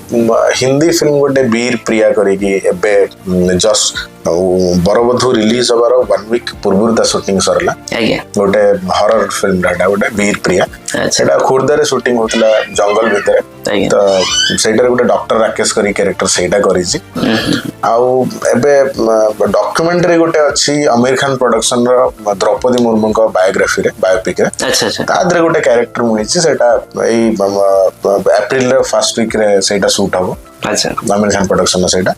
हिंदी फिल्म गोटे वीर प्रिया करिकी एबे जस्ट बरबधु रिलीज होबार 1 वीक पूर्व ता शूटिंग सरला गोटे हॉरर फिल्म डाटा गोटे वीर प्रिया सेटा खुर्दा रे शूटिंग होतला जंगल भीतर तो सेटा गोटे डॉक्टर राकेश करी कैरेक्टर सेटा करिछि आउ एबे डॉक्यूमेंटरी गोटे अछि आमिर खान प्रोडक्शन रो द्रौपदी मुर्मू को बायोग्राफी रे बायोपिक रे अच्छा तादरे गोटे कैरेक्टर मुनिछि सेटा एई अप्रैल रे फर्स्ट वीक रे सेटा शूट हबो अच्छा आमिर खान प्रोडक्शन सेटा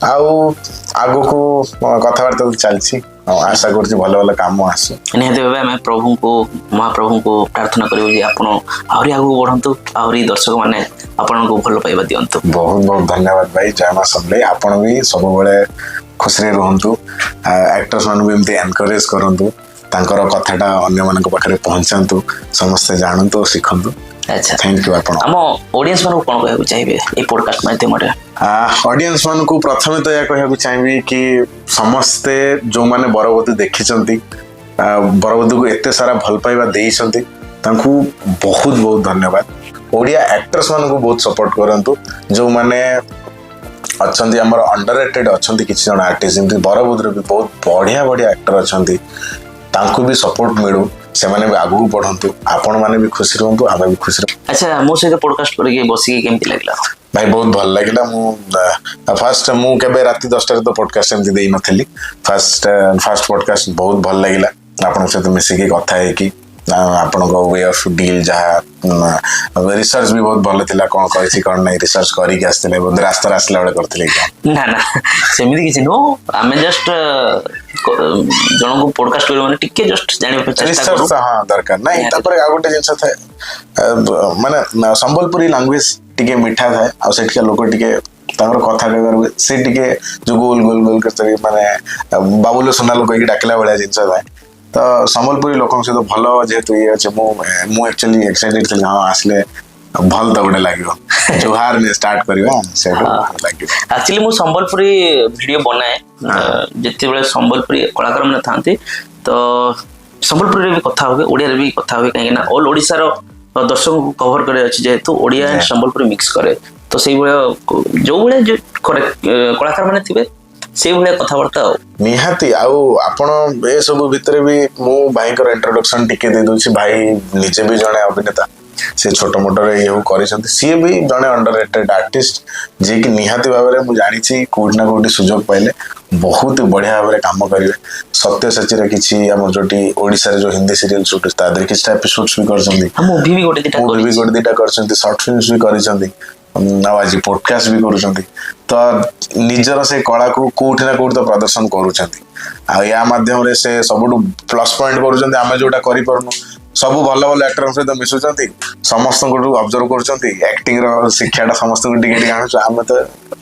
आउ आगो को कथावार्ता चलछि आशा करछि भलो भलो काम आसु निहते बाबा मैं प्रभु को महाप्रभु को प्रार्थना करियो जे आपण आहुरी आगो बढ़ंतु आहुरी दर्शक माने आपण को भलो पाइबा दियंतु बहुत बहुत धन्यवाद भाई जय मां सबले आपण भी सब बेले खुश रे रहंतु एक्टर्स मान भी एमते एनकरेज करंतु तांकर कथाटा अन्य मानक पाखरे पहुंचांतु समस्त जानंतु सिखंतु अच्छा थैंक यू आपण हम ऑडियंस मान को कोन कहबो चाहिबे ए पॉडकास्ट माध्यम रे ऑडियंस मान को प्रथमे तो या कहबो चाहिबे कि समस्त जो माने बरबधु देखिचंती बरबधु को एते सारा भल पाइबा देइसंती तांकू बहुत बहुत धन्यवाद ओडिया एक्टर्स मान को बहुत सपोर्ट करंतु जो माने अच्छंती हमर अंडररेटेड अच्छंती किछ जण आर्टिस्ट जेंती बरबधु भी बहुत बढ़िया बढ़िया एक्टर अच्छंती तांकू भी सपोर्ट मिलू से माने भी आगु पढंतु आपण माने भी खुशी रहंतु आमे भी खुशी रहंतु अच्छा मो से पॉडकास्ट करके बसी केमति लागला भाई बहुत भल लागला मु फर्स्ट मु केबे राती 10 रे तो पॉडकास्ट एमति देई नथली फर्स्ट पॉडकास्ट बहुत भल लागला आपण से तो मिसी के कथा है कि आपण को वे ऑफ डील जहा रिसर्च भी बहुत भल थिला कोन कहछि कोन नै रिसर्च करी के आस्थिले बहुत रास्ता आसला बेले करथिले ना ना सेमिति किछि नो आमे जस्ट जण को पॉडकास्ट करी माने टिके जस्ट जानि पे चेष्टा करू हां दरकार नै तापर आ गोटे जिंस थाए माने संबलपुरी लैंग्वेज टिके मीठा थाए आ सेठका लोक टिके तांगर कथा कहर से टिके जो गोल गोल गोल करते माने बाबुलो सुना लोक की डाकला वाला जिंस थाए तो संबलपुरी लोकन से तो भलो जेतु ये अछि मु एक्चुअली एक्साइटेड थि हां आसले भल तो गोटे लागियो जोहार ने स्टार्ट करियो से लागियो एक्चुअली मु संबलपुरी वीडियो बनाए जति बेले संबलपुरी कलाकार माने थांती तो संबलपुरी रे भी कथा होबे ओडिया रे भी कथा होबे काहे ना ऑल ओडिसा रो दर्शक को कवर करे अछि जेतु ओडिया एंड संबलपुरी मिक्स करे तो सेई बेले जो बेले जो कलाकार माने थिबे से भले कथावार्ता निहाती आउ आपण ए सब भितरे भी मु भाई को इंट्रोडक्शन टिके दे दोछि भाई निजे भी जणे अभिनेता से छोटो मोटो रे येहु करिसंती सी भी जणे अंडररेटेड आर्टिस्ट जे कि निहाती भाबरे मु जानि छी कोड ना कोडी सुजोग पाइले बहुत बढ़िया भाबरे काम करिवे सत्य सच्ची रे किछि हम जोटी ओडिसा रे जो हिंदी सीरियल शूट तादर किछि एपिसोड्स भी करसंती हम मूवी भी गोटे दिटा करसंती शॉर्ट फिल्म्स भी करिसंती आज पॉडकास्ट भी करूछंती तो निजर से कला को कोठी ना कोठी तो प्रदर्शन करूछंती आ या माध्यम रे से सबटु प्लस पॉइंट करूछंती आमे जोटा करि परनु सब भलो भलो एक्टर से तो मिसुछंती समस्त को ऑब्जर्व करूछंती एक्टिंग रो शिक्षाटा समस्त को टिके टिके आनुछ आमे तो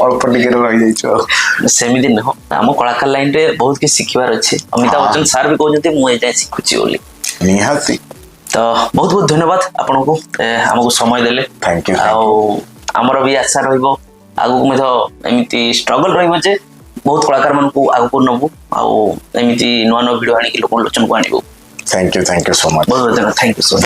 अल्प टिके रहि जाइछो सेमिति न हम कलाकार लाइन रे बहुत कि सिखिबार अछि अमिताभ बच्चन सर भी कहजंती मु ए जाय सिखुची बोली निहाती तो बहुत बहुत धन्यवाद आपनको हमको समय देले थैंक यू आमर भी आशा रहिबो आगु को मधो एमिति स्ट्रगल रहिबो जे बहुत कलाकार मन को आगु को नबु आ एमिति नवा नवा वीडियो आनी कि लोक लोचन को आनिबो थैंक यू सो मच बहुत बहुत थैंक यू सो मच।